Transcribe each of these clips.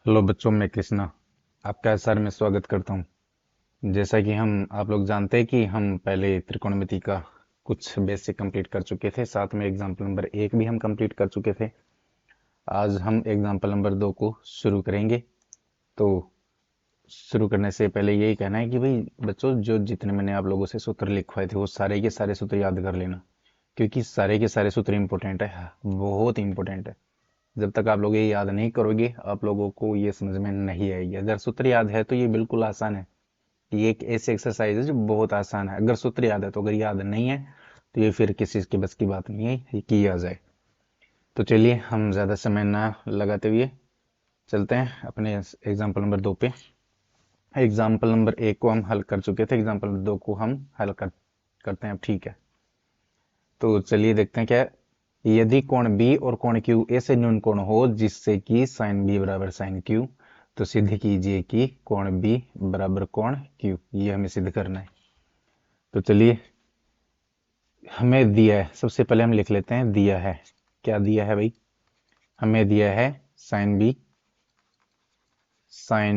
Hello बच्चों, मैं कृष्णा आपका एसआर में स्वागत करता हूँ। जैसा कि हम आप लोग जानते हैं कि हम पहले त्रिकोणमिति का कुछ बेसिक कंप्लीट कर चुके थे, साथ में एग्जाम्पल नंबर 1 भी हम कंप्लीट कर चुके थे। आज हम एग्जाम्पल नंबर 2 को शुरू करेंगे। तो शुरू करने से पहले यही कहना है कि भाई बच्चों, जो जितने मैंने आप लोगों से सूत्र लिखवाए थे वो सारे के सारे सूत्र याद कर लेना, क्योंकि सारे के सारे सूत्र इंपॉर्टेंट है, बहुत इंपॉर्टेंट है। जब तक आप लोग ये याद नहीं करोगे आप लोगों को ये समझ में नहीं आएगी। अगर सूत्र याद है तो ये बिल्कुल आसान है। ये एक ऐसी एक्सरसाइज है जो बहुत आसान है। अगर सूत्र याद है तो, अगर याद नहीं है तो ये फिर किसी के बस की बात नहीं है ये की आ जाए। तो चलिए हम ज़्यादा समय ना लगाते हुए चलते हैं अपने एग्जाम्पल नंबर 2 पे। एग्जाम्पल नंबर 1 को हम हल कर चुके थे, एग्जाम्पल नंबर 2 को हम करते हैं अब, ठीक है। तो चलिए देखते हैं क्या है। यदि कोण बी और कोण क्यू ऐसे न्यून कोण हो जिससे कि साइन बी बराबर साइन क्यू, तो सिद्ध कीजिए कि कोण बी बराबर कोण क्यू। ये हमें सिद्ध करना है। तो चलिए, हमें दिया है, सबसे पहले हम लिख लेते हैं दिया है। क्या दिया है भाई? हमें दिया है साइन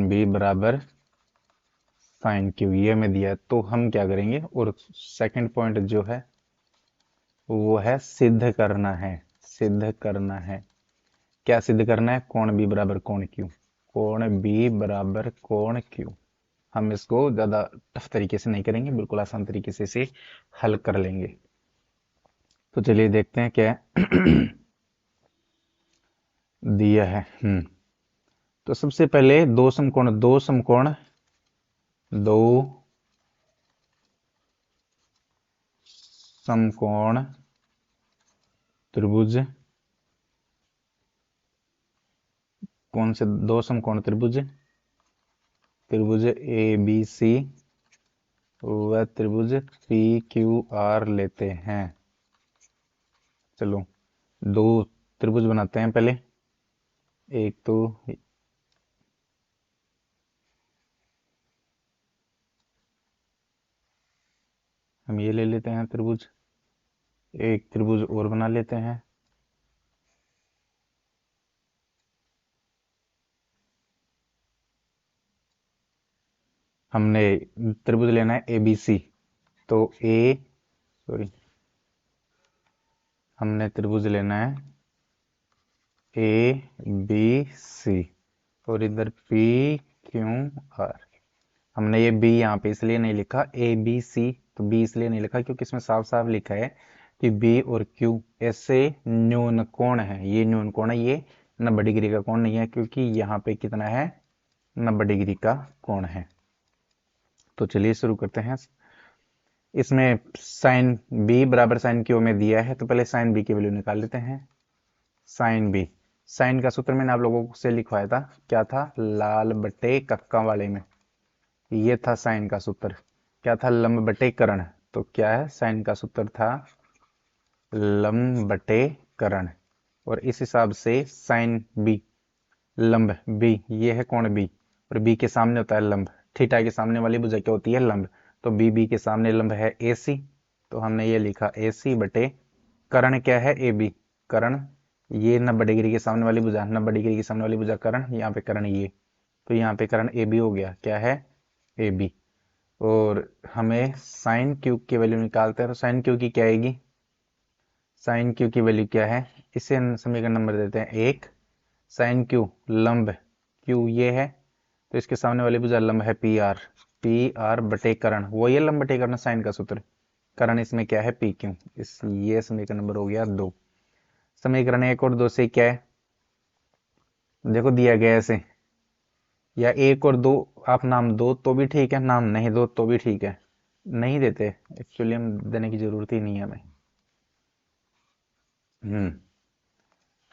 बी बराबर साइन क्यू, ये हमें दिया है। तो हम क्या करेंगे, और सेकंड पॉइंट जो है वो है सिद्ध करना है। सिद्ध करना है। क्या सिद्ध करना है? कोण बी बराबर कोण क्यू। कोण बी बराबर कोण क्यू। हम इसको ज्यादा टफ तरीके से नहीं करेंगे, बिल्कुल आसान तरीके से इसे हल कर लेंगे। तो चलिए देखते हैं क्या है। दिया है। तो सबसे पहले दो समकोण त्रिभुज। कौन से दो समकोण त्रिभुज? त्रिभुज ए बी सी व त्रिभुज पी क्यू आर लेते हैं। चलो, दो त्रिभुज बनाते हैं पहले। एक तो हम ये ले लेते हैं त्रिभुज। एक त्रिभुज और बना लेते हैं। हमने त्रिभुज लेना है ए बी सी। तो ए सॉरी हमने त्रिभुज लेना है ए बी सी, और इधर पी क्यू आर। हमने ये बी यहाँ पे इसलिए नहीं लिखा, ए बी सी तो बी इसलिए नहीं लिखा क्योंकि इसमें साफ साफ लिखा है कि बी और क्यू ऐसे न्यून कोण है। ये न्यून कोण है, ये 90 डिग्री का कोण नहीं है, क्योंकि यहाँ पे कितना है, 90 डिग्री का कोण है। तो चलिए शुरू करते हैं। इसमें साइन बी बराबर साइन क्यू में दिया है, तो पहले साइन बी की वैल्यू निकाल लेते हैं। साइन बी, साइन का सूत्र मैंने आप लोगों से लिखवाया था, क्या था? लाल बटे कक्का वाले में। ये था साइन का सूत्र। क्या था? लंब बटे कर्ण। तो क्या है? साइन का सूत्र था लंब बटे कर्ण। और इस हिसाब से साइन बी, लंब बी, ये है कोण बी, और बी के सामने होता है लंब। थीटा के सामने वाली भुजा क्या होती है? लंब। तो बी के सामने लंब है ए सी, तो हमने ये लिखा ए सी बटे कर्ण क्या है? A B. कर्ण, ये 90 डिग्री के सामने वाली भुजा, 90 डिग्री के सामने वाली भुजा कर्ण, यहाँ पे कर्ण ये, तो यहाँ पे कर्ण ए बी हो गया। क्या है? A B. और हमें साइन क्यूब की वैल्यू निकालते हैं, तो साइन क्यू की क्या आएगी? साइन क्यू की वैल्यू क्या है? इसे समीकरण नंबर देते हैं 1। साइन क्यू लंब, क्यू ये है, तो इसके सामने वाली भुजा लंब है पी आर। पी आर बटे कर्ण, वो ये लंब बटे कर्ण साइन का सूत्र। कर्ण इसमें क्या है? P Q. इस ये समीकरण नंबर हो गया 2। समीकरण 1 और 2 से क्या है, देखो दिया गया ऐसे, या 1 और 2 आप नाम दो तो भी ठीक है, नाम नहीं दो तो भी ठीक है। नहीं देते एक्चुअली, हम देने की जरूरत ही नहीं है हमें।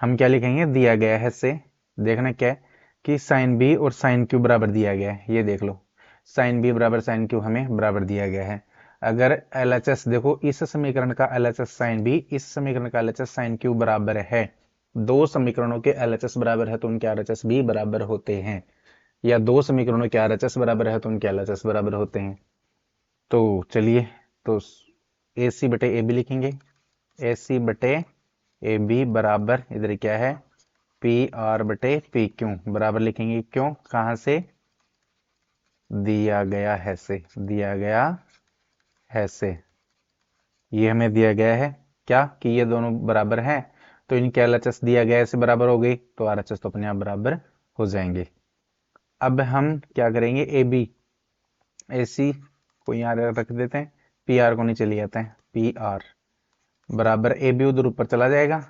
हम क्या लिखेंगे? दिया गया है से देखना क्या है कि साइन बी और साइन क्यू बराबर दिया गया है। ये देख लो, साइन बी बराबर साइन क्यू हमें बराबर दिया गया है। अगर एल एच एस, देखो इस समीकरण का L H S sine B, इस समीकरण का L H S sine Q बराबर है, दो समीकरणों के एल एच एस बराबर है तो उनके आर एच एस भी बराबर होते हैं, या दो समीकरणों के आर एच एस बराबर है तो उनके एल एच एस बराबर होते हैं। तो चलिए, तो ए सी बटे ए बी लिखेंगे। ए सी बटे ए बी बराबर, इधर क्या है? पी आर बटे पी क्यू बराबर लिखेंगे, क्यों, कहां से, दिया गया है से, दिया गया है से, ये हमें दिया गया है क्या कि ये दोनों बराबर हैं, तो इनके एलएचएस दिया गया है से बराबर हो गई, तो आरएचएस तो अपने आप बराबर हो जाएंगे। अब हम क्या करेंगे, ए बी ए सी को यहाँ रख देते हैं, पी आर को नीचे ले आते हैं, पी आर बराबर ए बी उधर ऊपर चला जाएगा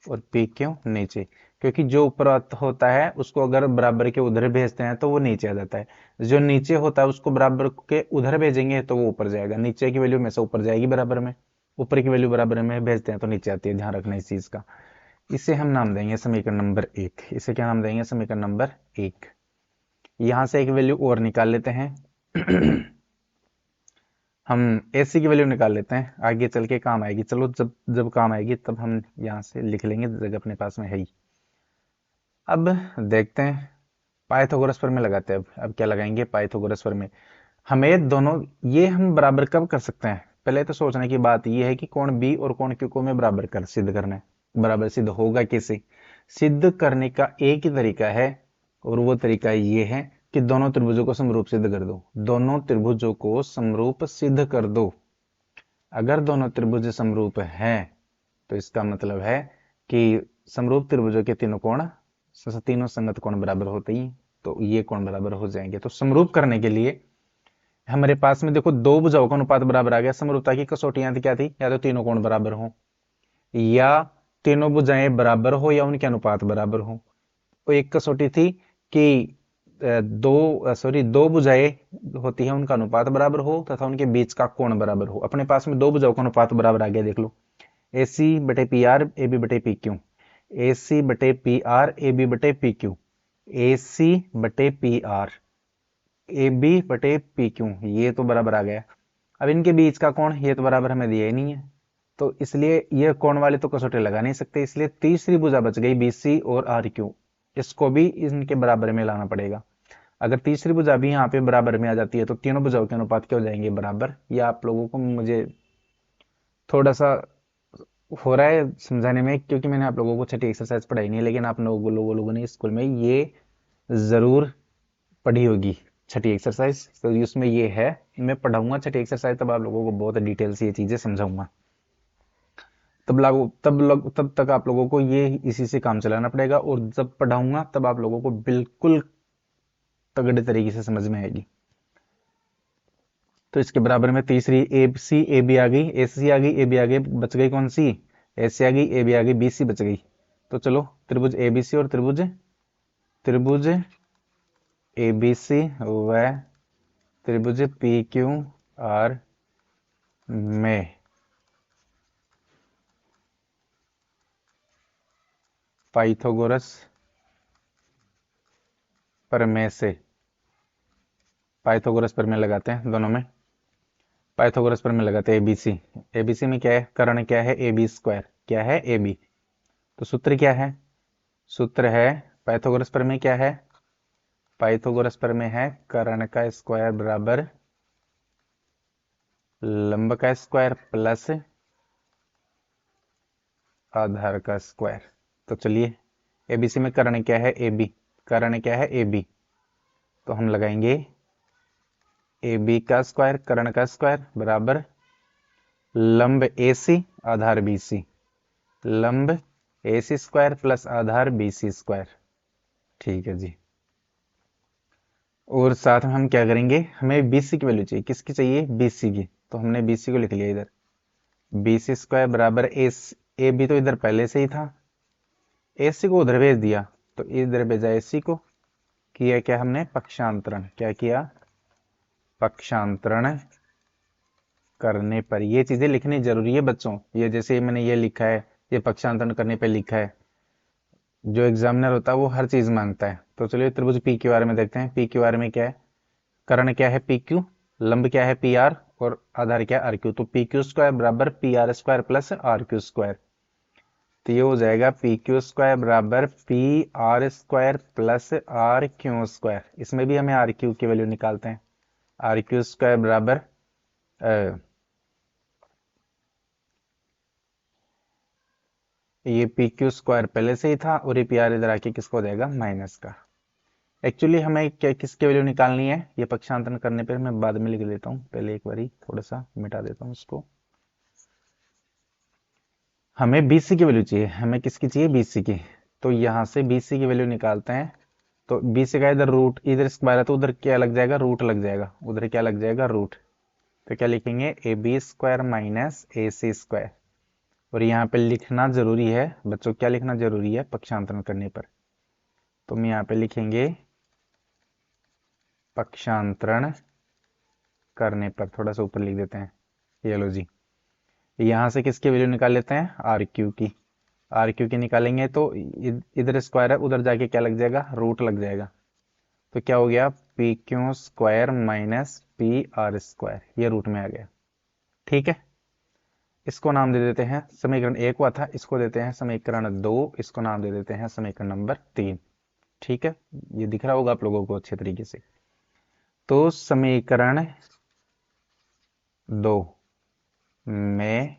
और पी क्यों नीचे, क्योंकि जो ऊपर होता है उसको अगर बराबर के उधर भेजते हैं तो वो नीचे आ जाता है, जो नीचे होता है उसको बराबर के उधर भेजेंगे तो वो ऊपर जाएगा, नीचे की वैल्यू हमेशा ऊपर जाएगी बराबर में, ऊपर की वैल्यू बराबर में भेजते हैं तो नीचे आती है, ध्यान रखना इस चीज का। इसे हम नाम देंगे समीकरण नंबर 1, इसे क्या नाम देंगे, समीकरण नंबर 1। यहां से एक वैल्यू और निकाल लेते हैं हम एसी की वैल्यू निकाल लेते हैं, आगे चल के काम आएगी, चलो जब जब काम आएगी तब हम यहाँ से लिख लेंगे, जगह अपने पास में है ही। अब देखते हैं, पाइथागोरस प्रमेय लगाते हैं। अब क्या लगाएंगे, पाइथागोरस प्रमेय। हमें दोनों ये हम बराबर कब कर सकते हैं, पहले तो सोचने की बात यह है कि कोण बी और कोण क्यू को हमें बराबर कर सिद्ध करना है। बराबर सिद्ध होगा कैसे, सिद्ध करने का एक ही तरीका है और वो तरीका ये है कि दोनों त्रिभुजों को समरूप सिद्ध कर दो, दोनों त्रिभुजों को समरूप सिद्ध कर दो। अगर दोनों त्रिभुज समरूप हैं तो इसका मतलब है कि समरूप त्रिभुजों के तीनों कोण, तीनों संगत कोण बराबर होते ही, तो ये कोण बराबर हो जाएंगे। तो समरूप करने के लिए हमारे पास में देखो दो भुजाओं का अनुपात बराबर आ गया, समरूपता की कसौटियां क्या थी, या तो तीनों कोण बराबर हो, या तीनों भुजाएं बराबर हो, या उनके अनुपात बराबर हो। तो एक कसौटी थी कि दो भुजाएं होती है, उनका अनुपात बराबर हो तथा उनके बीच का कोण बराबर हो। अपने पास में दो भुजाओं का अनुपात बराबर आ गया, देख लो, ए सी बटे पी आर ए बी बटे पी क्यू, ए सी बटे पी आर ए बी बटे पी क्यू, ए सी बटे पी आर ए बी बटे पी क्यू, ये तो बराबर आ गया। अब इनके बीच का कोण ये तो बराबर हमें दिया ही नहीं है, तो इसलिए ये कोण वाले तो कसौटे लगा नहीं सकते, इसलिए तीसरी भुजा बच गई बी सी और आर क्यू, इसको भी इनके बराबर में लाना पड़ेगा। अगर तीसरी भुजा भी यहाँ पे बराबर में आ जाती है तो तीनों भुजाओं के अनुपात क्या हो जाएंगे, बराबर। ये आप लोगों को मुझे थोड़ा सा हो रहा है समझाने में, क्योंकि मैंने आप लोगों को छठी एक्सरसाइज पढ़ाई नहीं है, लेकिन आप लोगों ने स्कूल में ये जरूर पढ़ी होगी छठी एक्सरसाइज, तो उसमें ये है, मैं पढ़ाऊंगा छठी एक्सरसाइज तब आप लोगों को बहुत डिटेल से ये चीजें समझाऊंगा, तब तक आप लोगों को ये इसी से काम चलाना पड़ेगा, और जब पढ़ाऊंगा तब आप लोगों को बिल्कुल तगड़े तरीके से समझ में आएगी। तो इसके बराबर में तीसरी ए सी ए बी आ गई, ए सी आ गई, ए बी आ गई, बच गई कौन सी, ए सी आ गई, ए बी आ गई, बी सी बच गई। तो चलो त्रिभुज ए बी सी और त्रिभुज त्रिभुज ए बी सी व त्रिभुज पी क्यू आर में पाइथागोरस प्रमेय से, पाइथागोरस प्रमेय लगाते हैं दोनों में, पाइथागोरस प्रमेय लगाते हैं एबीसी। एबीसी में क्या है, कर्ण क्या है, ए बी स्क्वायर, क्या है ए बी, तो सूत्र क्या है, सूत्र है पाइथागोरस प्रमेय क्या है, पाइथागोरस प्रमेय है कर्ण का स्क्वायर बराबर लंब का स्क्वायर प्लस आधार का स्क्वायर। तो चलिए एबीसी में कर्ण क्या है, ए बी, कर्ण क्या है ए बी, तो हम लगाएंगे ए बी का स्क्वायर कर्ण का स्क्वायर बराबर लंब ए सी आधार बी सी, लंब ए सी स्क्वायर प्लस आधार बी सी स्क्वायर। ठीक है जी, और साथ में हम क्या करेंगे, हमें बी सी की वैल्यू चाहिए, किसकी चाहिए, बी सी की, तो हमने बी सी को लिख लिया इधर, बी सी स्क्वायर बराबर ए बी तो इधर पहले से ही था, ए सी को उधर भेज दिया, तो इधर भेजा ए सी को, किया क्या हमने, पक्षांतरण, क्या किया, पक्षांतरण करने पर, ये चीजें लिखनी जरूरी है बच्चों, ये जैसे मैंने ये लिखा है, ये पक्षांतरण करने पर लिखा है, जो एग्जामिनर होता है वो हर चीज मांगता है। तो चलिए त्रिभुज पी क्यू आर में देखते हैं, पी क्यू आर में क्या है, कर्ण क्या है पी क्यू, लंब क्या है पी आर, और आधार क्या है आर क्यू, तो पी क्यू स्क्वायर बराबर P R square plus R Q square, तो ये हो जाएगा पी क्यू स्क्वायर बराबर P R square plus R Q square. इसमें भी हमें आर क्यू की वैल्यू निकालते हैं, आर क्यू स्क्वायर बराबर ये पी क्यू स्क्वायर पहले से ही था और ये पी आर इधर आके किसको हो जाएगा, माइनस का। एक्चुअली हमें क्या किसकी वैल्यू निकालनी है, ये पक्षांतरण करने पर मैं बाद में लिख देता हूँ, पहले एक बारी थोड़ा सा मिटा देता हूँ इसको। हमें बीसी की वैल्यू चाहिए, हमें किसकी चाहिए, बीसी की। तो यहाँ से बीसी की वैल्यू निकालते हैं। तो बीसी का इधर रूट, इधर स्क्वायर है तो उधर क्या लग जाएगा, रूट लग जाएगा, उधर क्या लग जाएगा, रूट। तो क्या लिखेंगे, A B square minus A C square. और यहाँ पे लिखना जरूरी है बच्चों, क्या लिखना जरूरी है पक्षांतरण करने पर, तो हम यहाँ पे लिखेंगे पक्षांतरण करने पर, थोड़ा सा ऊपर लिख देते हैं, ये लो जी। यहाँ से किसकी वैल्यू निकाल लेते हैं, आर क्यू की। आर क्यू की निकालेंगे तो इधर स्क्वायर है, उधर जाके क्या लग जाएगा, रूट लग जाएगा। तो क्या हो गया, P Q square minus P R square, ये रूट में आ गया। ठीक है, इसको नाम दे देते हैं, समीकरण एक हुआ था, इसको देते हैं समीकरण दो, इसको नाम दे देते हैं समीकरण नंबर तीन। ठीक है, ये दिख रहा होगा आप लोगों को अच्छे तरीके से। तो समीकरण दो में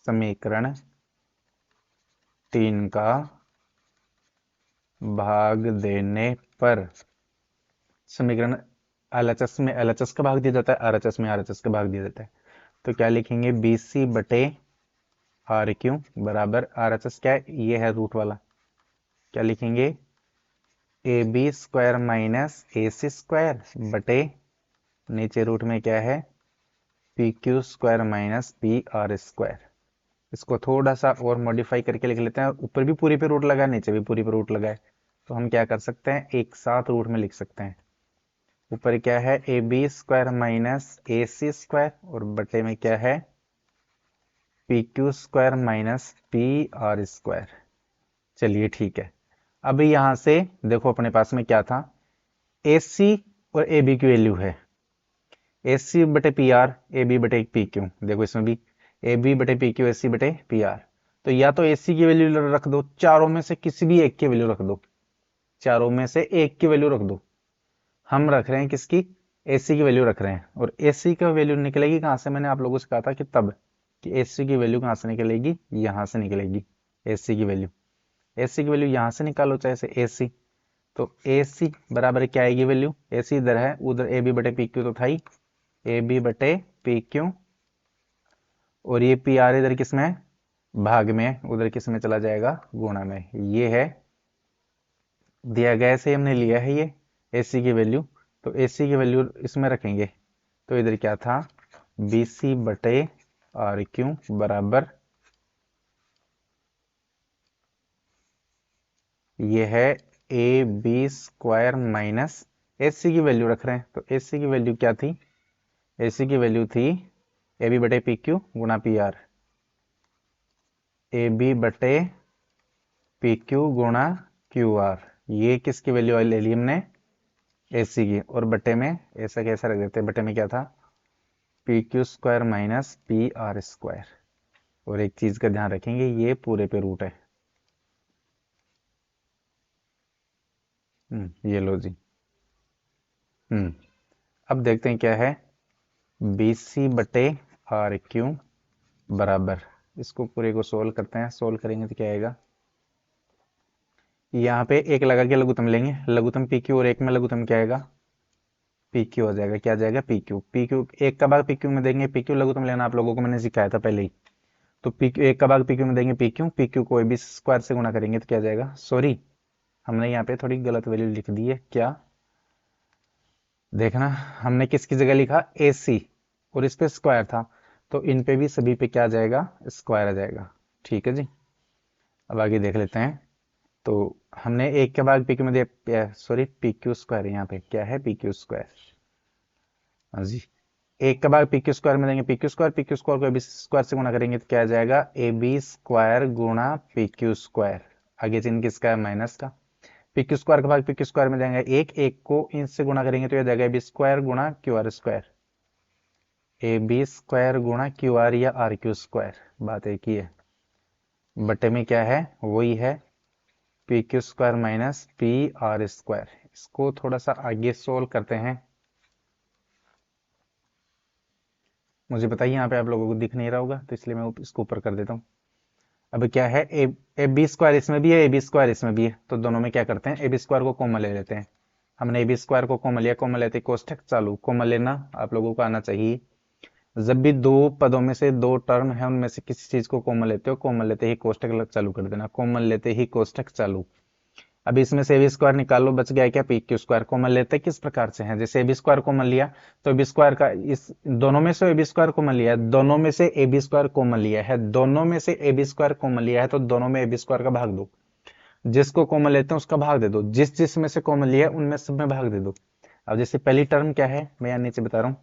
समीकरण तीन का भाग देने पर समीकरण एलएचएस में एलएचएस का भाग दिया जाता है, आरएचएस में आरएचएस का भाग दिया जाता है। तो क्या लिखेंगे, बीसी बटे आर क्यू बराबर, आरएचएस क्या है, ये है रूट वाला। क्या लिखेंगे, A B square minus A C square बटे, नीचे रूट में क्या है, P Q square minus P R square. इसको थोड़ा सा और मॉडिफाई करके लिख लेते हैं, ऊपर भी पूरी पे रूट लगा है, नीचे भी पूरी पे रूट लगा है। तो हम क्या कर सकते हैं, एक साथ रूट में लिख सकते हैं। ऊपर क्या है, A B square minus A C square, और बटे में क्या है, P Q square minus P R square. चलिए ठीक है, अब यहां से देखो अपने पास में क्या था, ए सी और ए बी की वैल्यू है, ए सी बटे पी आर, ए बी बटे पी क्यू। देखो इसमें भी ए बी बटे पी क्यू, ए सी बटे पी आर। तो या तो ए सी की वैल्यू रख दो, चारों में से किसी भी एक की वैल्यू रख दो, चारों में से एक की वैल्यू रख दो। हम रख रहे हैं किसकी, एसी की वैल्यू रख रहे हैं। और एसी की वैल्यू निकलेगी कहां से, मैंने आप लोगों से कहा था कि तब, कि एसी की वैल्यू कहां से निकलेगी, यहां से निकलेगी। एसी की वैल्यू, एसी की वैल्यू यहां से निकालो, चाहे से एसी। तो एसी बराबर क्या आएगी वैल्यू, एसी इधर है, उधर ए बी बटे पी क्यू तो था ही, ए बी बटे पी क्यू, और ये पी आर इधर किस में, भाग में, उधर किस में चला जाएगा, गुणा में। ये है दिया गया, से हमने लिया है ये एसी की वैल्यू। तो एसी की वैल्यू इसमें रखेंगे, तो इधर क्या था, बी सी बटे आर क्यू बराबर, ये है A B square minus, AC की वैल्यू रख रहे हैं, तो एसी की वैल्यू क्या थी, एसी की वैल्यू थी ए बी बटे पी क्यू गुणा पी आर, ए बी बटे पी क्यू गुणा क्यू आर। ये किसकी वैल्यू ले ली हमने, एसी की, और बटे में ऐसा कैसा रख देते हैं, बटे में क्या था, P Q square minus P R square. और एक चीज का ध्यान रखेंगे, ये पूरे पे रूट है। ये लो जी। अब देखते हैं क्या है, बी सी बटे आर क्यू बराबर, इसको पूरे को सोल्व करते हैं, सोल्व करेंगे तो क्या आएगा, यहाँ पे एक लगा के लघुत्तम लेंगे, लघुत्तम पी क्यू, और एक में लघुत्तम क्या आएगा, पी क्यू हो जाएगा। क्या आ जाएगा, पी क्यू, पी क्यू एक का भाग पी क्यू में देंगे, पी क्यू लघुत्तम लेना आप लोगों को मैंने सिखाया था पहले ही। तो पी क्यू एक का भाग पी क्यू में देंगे, पी क्यू, पी क्यू को ए बी स्क्वायर से गुणा करेंगे तो क्या आ जाएगा, सॉरी हमने यहाँ पे थोड़ी गलत वैल्यू लिख दी है, क्या देखना, हमने किसकी जगह लिखा, ए सी, और इस पे स्क्वायर था, तो इन पे भी सभी पे क्या आ जाएगा, स्क्वायर आ जाएगा। ठीक है जी, अब आगे देख लेते हैं। तो हमने एक के बाद पी क्यू में दिया, सॉरी पी क्यू स्क्वायर, यहाँ पे क्या है, पी क्यू स्क्वायर। हाँ जी, एक का भाग पी क्यू स्क्वायर में देंगे, पी क्यू स्क्वायर को ए बी स्क्वायर से गुणा करेंगे तो क्या आ जाएगा, ए बी स्क्वायर गुणा पी क्यू स्क्वायर। आगे चिन्ह किसका है, माइनस का। पी क्यू स्क्वायर का भाग पी क्यू स्क्वायर में देंगे, एक एक को इनसे गुणा करेंगे तो यह जाएगा ए बी स्क्वायर गुणा Q R square, A B square गुणा क्यू आर या आर क्यू स्क्वायर, बात एक ही है। बटे में क्या है, वही है P Q square minus P R square. इसको थोड़ा सा आगे सोल्व करते हैं, मुझे बताइए यहाँ पे आप लोगों को दिख नहीं रहा होगा, तो इसलिए मैं इसको ऊपर कर देता हूँ। अब क्या है, ए बी स्क्वायर इसमें भी है, ए बी स्क्वायर इसमें भी है, तो दोनों में क्या करते हैं, ए बी स्क्वायर को कॉमन ले लेते हैं। हमने ए बी स्क्वायर को कॉमन लिया, कॉमन लेते कोष्ठक चालू, कॉमन लेना आप लोगों को आना चाहिए। जब भी दो पदों में से दो टर्म है, उनमें से किसी चीज को कॉमन लेते हो, कॉमन लेते ही कोष्ठक चालू कर देना, कॉमन लेते ही कोष्ठक चालू। अब इसमें से ए बी स्क्वायर निकालो, बच गया क्या, पी क्यू स्क्वायर। कॉमन लेते किस प्रकार से है, जैसे ए बी स्क्वायर कॉमन लिया तो ए बी स्क्वायर का इस दोनों में से ए बी स्क्वायर कॉमन लिया है, दोनों में से ए बी स्क्वायर कॉमन लिया है, दोनों में से ए बी स्क्वायर कॉमन लिया है, तो दोनों में ए बी स्क्वायर का भाग दो, जिसको कॉमन लेते हैं उसका भाग दे दो, जिस जिस में से कॉमन लिया है उनमें सब में भाग दे दो। अब जैसे पहली टर्म क्या है, मैं यहाँ नीचे बता रहा हूँ,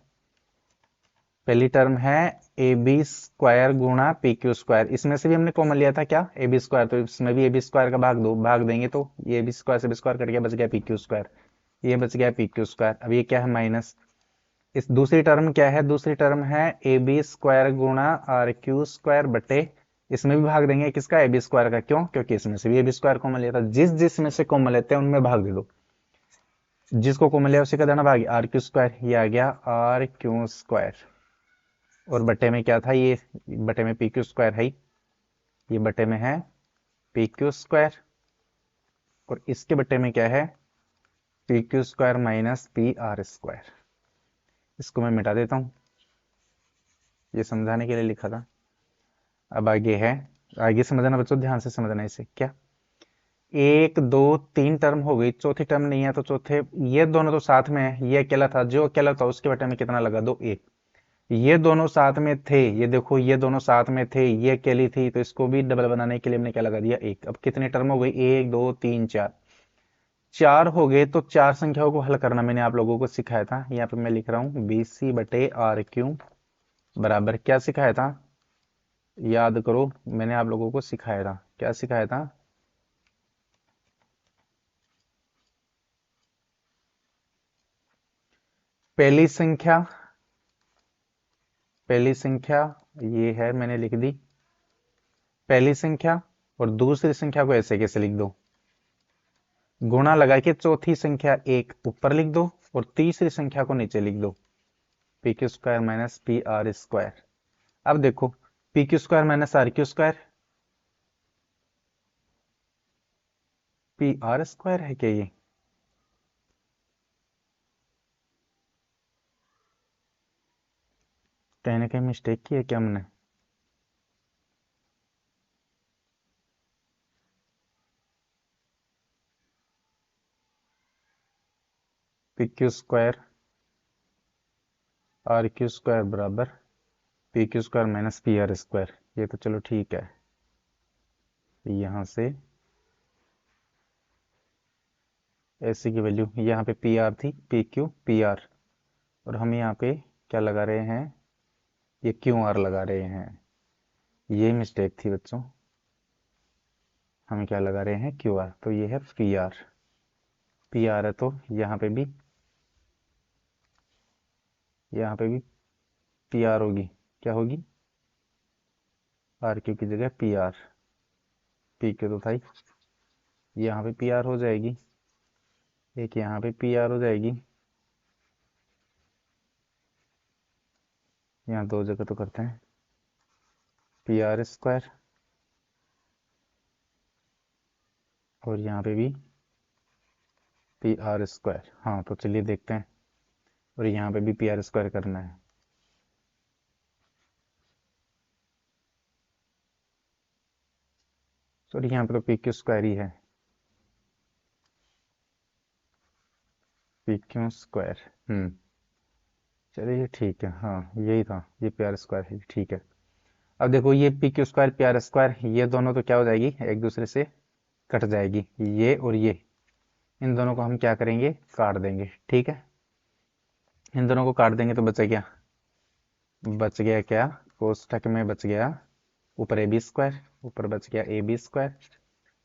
पहली टर्म है ए बी स्क्वायर गुणा पी क्यू स्क्वायर, इसमें से भी हमने कॉमन लिया था क्या, ए बी स्क्वायर, तो इसमें भी ए बी स्क्वायर का भाग दो, भाग देंगे तो ये बी स्क्वायर से बी स्क्वायर कट गया, बच गया पी क्यू स्क्वायर, ये बच गया पी क्यू स्क्वायर। अब ये क्या है, माइनस, इस दूसरी टर्म क्या है, दूसरी टर्म है ए बी स्क्वायर गुणा आर क्यू स्क्वायर बटे, इसमें भी भाग देंगे किसका, ए बी स्क्वायर का, क्यों, क्योंकि इसमें से भी ए बी स्क्वायर कॉमन लिया था, जिस जिस में से कॉमन लेते हैं उनमें भाग दे दो, जिसको कॉमन लिया उसी का देना भाग, आर क्यू स्क्वायर, ये आ गया आर क्यू स्क्वायर, और बटे में क्या था, ये बटे में पी क्यू स्क्वायर है, ये बटे में है पी क्यू स्क्वायर, और इसके बटे में क्या है, P Q square minus P R square. इसको मैं मिटा देता हूं, ये समझाने के लिए लिखा था। अब आगे है, आगे समझना बच्चों, ध्यान से समझना इसे, क्या एक दो तीन टर्म हो गई, चौथी टर्म नहीं है, तो चौथे ये दोनों तो साथ में है, ये अकेला था, जो अकेला था उसके बटे में कितना लगा दो, एक, ये दोनों साथ में थे, ये देखो ये दोनों साथ में थे, ये अकेली थी, तो इसको भी डबल बनाने के लिए हमने क्या लगा दिया, एक। अब कितनी टर्म हो गई, एक दो तीन चार, चार हो गए, तो चार संख्याओं को हल करना मैंने आप लोगों को सिखाया था, यहाँ पे मैं लिख रहा हूं बी सी बटे आर क्यू बराबर, क्या सिखाया था, याद करो, मैंने आप लोगों को सिखाया था, क्या सिखाया था, पहली संख्या, पहली संख्या ये है, मैंने लिख दी पहली संख्या, और दूसरी संख्या को ऐसे कैसे लिख दो, गुणा लगा के चौथी संख्या एक ऊपर लिख दो, और तीसरी संख्या को नीचे लिख दो, P Q square minus P R square. अब देखो P Q square minus R Q square, P R square है क्या, ये कहीं ना कहीं मिस्टेक की है क्या हमने, P Q square R Q square बराबर P Q square minus P R square, ये तो चलो ठीक है, यहां से ऐसी की वैल्यू, यहाँ पे पी आर थी, पी क्यू पी आर, और हम यहाँ पे क्या लगा रहे हैं, ये क्यू आर लगा रहे हैं, ये मिस्टेक थी बच्चों, हम क्या लगा रहे हैं, क्यू आर, तो ये है पी आर, पी आर है, तो यहाँ पे भी पी आर होगी, क्या होगी, आर क्यू की जगह पी आर, पी क्यू तो था ही, यहाँ पे पी आर हो जाएगी, एक यहाँ पे पी आर हो जाएगी, यहाँ दो जगह तो करते हैं पी आर स्क्वायर, और यहाँ पे भी पी आर स्क्वायर, हाँ तो चलिए देखते हैं, और यहाँ पे भी पी आर स्क्वायर करना है, सॉरी यहाँ पे तो पी क्यू स्क्वायर ही है, पी क्यू स्क्वायर, चलिए ठीक है, हाँ यही था, ये पी आर स्क्वायर है, ठीक है। अब देखो ये P Q square P R square, ये दोनों तो क्या हो जाएगी, एक दूसरे से कट जाएगी, ये और ये, इन दोनों को हम क्या करेंगे, काट देंगे, ठीक है, इन दोनों को काट देंगे तो बचा क्या, बच गया क्या, कोष्ठक में बच गया ऊपर ए बी स्क्वायर, ऊपर बच गया ए बी स्क्वायर,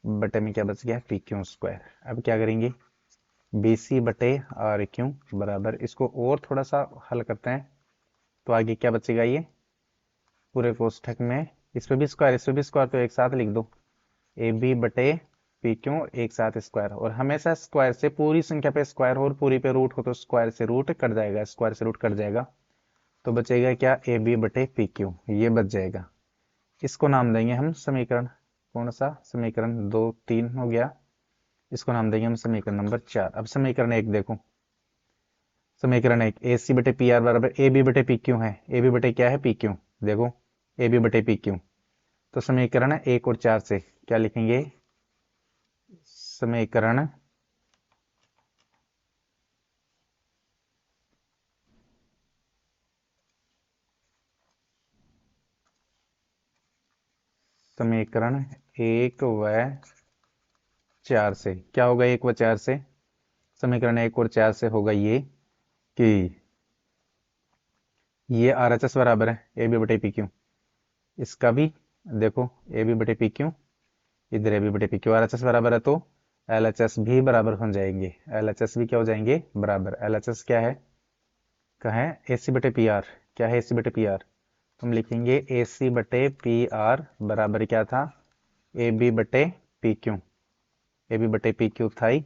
बटे में क्या बच गया, पी क्यू स्क्वायर। अब क्या करेंगे, बी सी बटे आर क्यू बराबर, इसको और थोड़ा सा हल करते हैं, तो आगे क्या बचेगा, ये पूरे कोष्ठक में इस पे भी स्क्वायर, इस पे भी स्क्वायर, तो एक साथ लिख दो ए बी बटे पी क्यू एक साथ स्क्वायर, और हमेशा स्क्वायर से पूरी संख्या पे स्क्वायर हो और पूरी पे रूट हो तो स्क्वायर से रूट कट जाएगा, स्क्वायर से रूट कट जाएगा, तो बचेगा क्या, ए बी बटे पी क्यू, ये बच जाएगा, इसको नाम देंगे हम समीकरण कौन सा समीकरण 2 3 हो गया, इसको नाम देंगे हम समीकरण नंबर 4। अब समीकरण 1 देखो, समीकरण 1 ए सी बटे पी आर बराबर ए बी बटे पी क्यू है। ए बी बटे क्या है, पी क्यू। देखो ए बी बटे पी क्यू, तो समीकरण 1 और 4 से क्या लिखेंगे, समीकरण समीकरण 1 व 4 से क्या होगा, 1 व 4 से, समीकरण 1 और 4 से होगा ये कि ये आर एच एस बराबर है ए बी बटे पी क्यू, इसका भी देखो ए बी बटे पी क्यू, इधर ए बी बटे P Q, R H S बराबर है तो एल एच एस भी बराबर हो जाएंगे। एल एच एस भी क्या हो जाएंगे, बराबर। एल एच एस क्या है, कहा है ए सी बटे पी आर। क्या है ए सी बटे पी आर, हम लिखेंगे ए सी बटे पी आर बराबर क्या था, ए बी बटे पी क्यू। ए बी बटे पी क्यू था ही,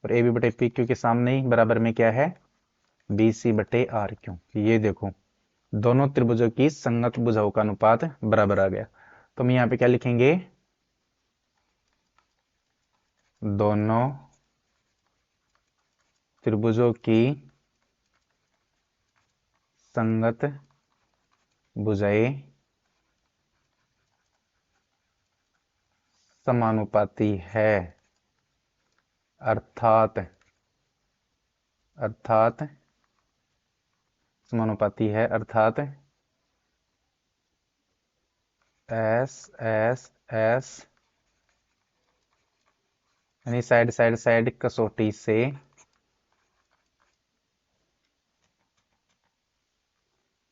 और ए बी बटे पी क्यू के सामने ही बराबर में क्या है, बी सी बटे आर क्यू। ये देखो दोनों त्रिभुजों की संगत भुजाओं का अनुपात बराबर आ गया। तो हम यहाँ पे क्या लिखेंगे, दोनों त्रिभुजों की संगत भुजाएं समानुपाती है, अर्थात अर्थात समानुपाती है, अर्थात एस एस एस यानी साइड साइड साइड कसौटी से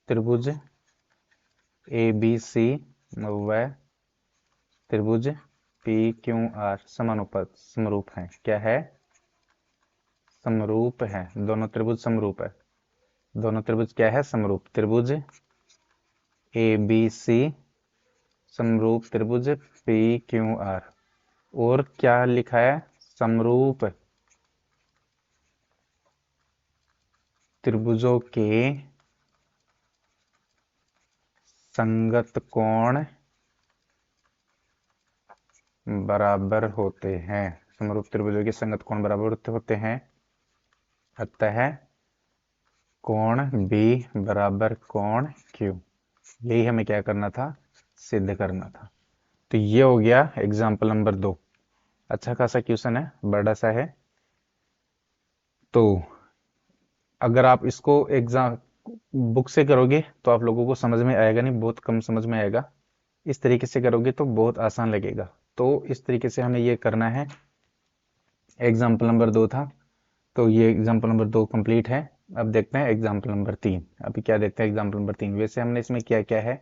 त्रिभुज ए बी सी व त्रिभुज पी क्यू आर समानुपात समरूप है। क्या है, समरूप है। दोनों त्रिभुज समरूप है। दोनों त्रिभुज क्या है, समरूप। त्रिभुज ए बी सी समरूप त्रिभुज पी क्यू आर। और क्या लिखा है, समरूप त्रिभुजों के संगत कोण बराबर होते हैं। समरूप त्रिभुजों के संगत कोण बराबर होते हैं, अतः कोण B बराबर कोण Q। यही हमें क्या करना था, सिद्ध करना था। तो ये हो गया एग्जाम्पल नंबर 2। अच्छा खासा क्वेश्चन है, बड़ा सा है। तो अगर आप इसको एग्जाम बुक से करोगे तो आप लोगों को समझ में आएगा नहीं, बहुत कम समझ में आएगा। इस तरीके से करोगे तो बहुत आसान लगेगा। तो इस तरीके से हमें ये करना है। एग्जाम्पल नंबर 2 था, तो ये एग्जाम्पल नंबर 2 कंप्लीट है। अब देखते हैं एग्जाम्पल नंबर 3। अभी क्या देखते हैं एग्जाम्पल नंबर 3। वैसे हमने इसमें क्या क्या है,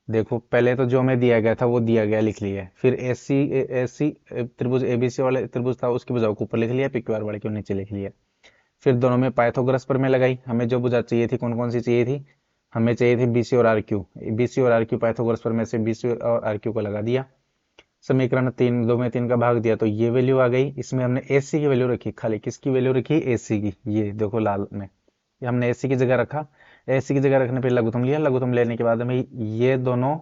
देखो पहले तो जो हमें दिया गया था वो दिया गया, लिख लिया। फिर एसी त्रिभुज एबीसी वाले त्रिभुज था, उसकी भुजाओं को ऊपर लिख लिया, पीक्यूआर वाले को नीचे लिख लिया। फिर दोनों में पाइथागोरस प्रमेय लगाई। हमें जो भुजा चाहिए थी, कौन कौन सी चाहिए थी, हमें चाहिए थी बीसी और आर क्यू। बीसी और आर क्यू पाइथागोरस प्रमेय से बीसी और आर क्यू को लगा दिया। समीकरण 3 2 में 3 का भाग दिया तो ये वैल्यू आ गई। इसमें हमने एसी की वैल्यू रखी, खाली किसकी वैल्यू रखी, एसी की। ये देखो लाल में, ये हमने एसी की जगह रखा। एसी की जगह रखने पर लघुत्तम लिया। लघुत्तम लेने के बाद हमें ये दोनों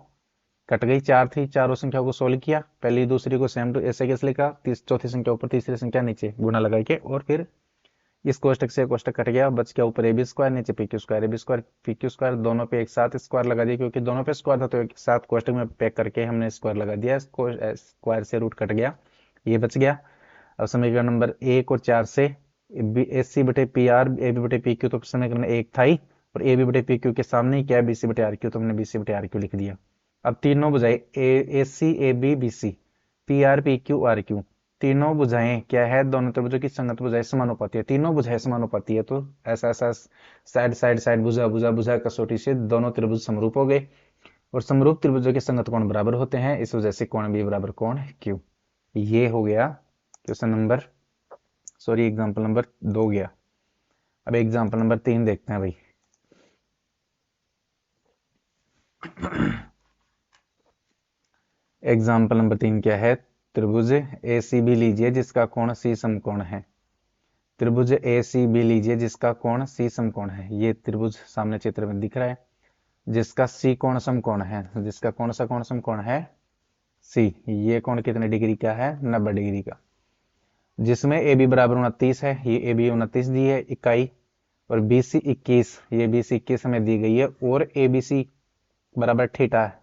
कट गई। 4 थी, चारों संख्याओं को सोल्व किया। पहली दूसरी को सेम टू ऐसे कैसे लिखा, चौथी संख्या ऊपर तीसरी संख्या नीचे, गुणा लगा के। और फिर इस कोष्टक से कोष्टक कट गया, बच गया ऊपर ए बी स्क्वायर, नीचे P Q square. A B square P Q square दोनों पे एक साथ स्क्वायर लगा दिया, क्योंकि दोनों पे स्क्वायर था तो एक साथ कोष्टक में पैक करके हमने स्क्वायर लगा दिया। स्क्वायर से रूट कट गया, ये बच गया। अब समीकरण नंबर 1 और 4 से ए सी बटे पी आर ए बी बटे पी क्यू, तो समीकरण 1 था ही, और ए बी बटे पी क्यू के सामने ही क्या है, बी सी बटे आर क्यू, तो हमने बी सी बटे आर क्यू लिख दिया। अब तीनों बुझाए A C A B B C P R P Q R Q, तीनों बुझाएं क्या है, दोनों त्रिभुजों की संगत बुझाएं समानुपाती है। तीनों बुझाएं समानुपाती है, तो ऐसा ऐसा साइड साइड साइड बुझा बुझा बुझा कसौटी से दोनों त्रिभुज समरूप हो गए, और समरूप त्रिभुजों के संगत कोण बराबर होते हैं। इस वजह से कोण बी बराबर कोण क्यू। ये हो गया question number, sorry example number 2 गया। अब एग्जाम्पल नंबर 3 देखते हैं भाई। एग्जाम्पल नंबर 3 क्या है, त्रिभुज ए सी बी लीजिए जिसका कोण सी समकोण है। त्रिभुज ए सी बी लीजिए जिसका कोण सी समकोण है। ये त्रिभुज सामने चित्र में दिख रहा है, जिसका सी कोण समकोण है। जिसका कौन सा कोण समकोण है, सी। ये कोण कितने डिग्री का है? 90 डिग्री का। जिसमें ए बी बराबर 29 है, ये ए बी 29 दी है इकाई, और बी सी 21, ये बी सी 21 हमें दी गई है, और ए बी सी बराबर थीटा है,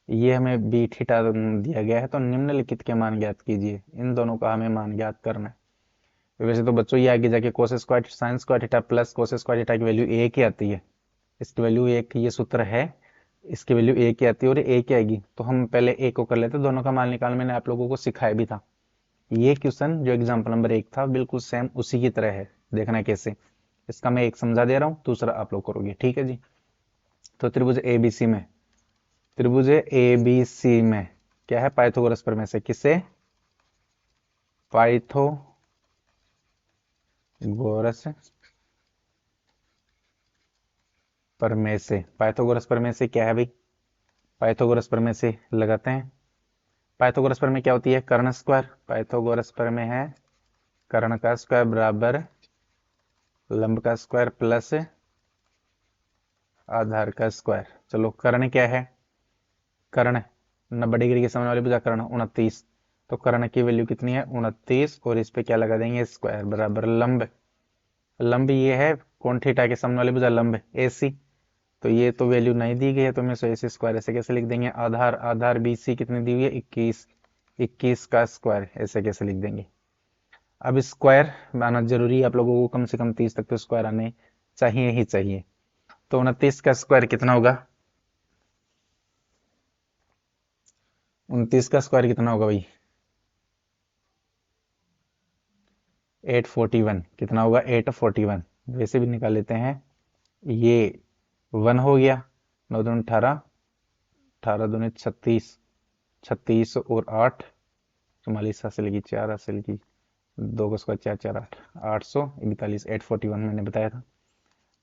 ये हमें बी थीटा दिया गया है। तो निम्नलिखित के मान ज्ञात कीजिए। इन दोनों का हमें मान ज्ञात करना है। वैसे तो बच्चों ये आगे जाके cos square sine square theta plus cos square theta की वैल्यू एक ही आती है। इसकी वैल्यू एक, ये सूत्र है, इसकी वैल्यू एक ही आती है और एक ही आएगी। तो हम पहले एक को कर लेते, दोनों का मान निकाल, मैंने आप लोगों को सिखाया भी था। ये क्वेश्चन जो एग्जाम्पल नंबर 1 था बिल्कुल सेम उसी की तरह है। देखना कैसे, इसका मैं एक समझा दे रहा हूँ, दूसरा आप लोग करोगे, ठीक है जी। तो त्रिभुज एबीसी में, त्रिभुज एबीसी में क्या है? पाइथागोरस प्रमेय से। किससे? पाइथागोरस प्रमेय से। पाइथागोरस प्रमेय से क्या है भाई? पाइथागोरस प्रमेय से लगाते हैं। पाइथागोरस प्रमेय क्या होती है? कर्ण स्क्वायर। पाइथागोरस प्रमेय है कर्ण का स्क्वायर बराबर लंब का स्क्वायर प्लस आधार का स्क्वायर। चलो कर्ण क्या है? कर्ण 90 डिग्री के सामने वाली भुजा कर्ण 29। तो कर्ण की वैल्यू कितनी है? 29, और इस पे क्या लगा देंगे? स्क्वायर बराबर लंब। लंब ये है कोण थीटा के सामने वाली भुजा लंब ए सी। तो ये तो वैल्यू नहीं दी गई है, तो मैं सो ए स्क्वायर ऐसे कैसे लिख देंगे? आधार, आधार बी सी कितनी दी हुई है? 21, 21 का स्क्वायर ऐसे कैसे लिख देंगे? अब स्क्वायर आना जरूरी है आप लोगों को, कम से कम 30 तक तो स्क्वायर आने चाहिए ही चाहिए। तो 29 का स्क्वायर कितना होगा? 29 का स्क्वायर कितना होगा भाई? 841। कितना होगा? 841। वैसे भी निकाल लेते हैं। ये 1 हो गया, 9 दूनी 18, 18 दूनी 36, 36 और 8 44 हासिल की 4 हासिल की 2 का स्क्वायर 4 4 8 841, 841 मैंने बताया था।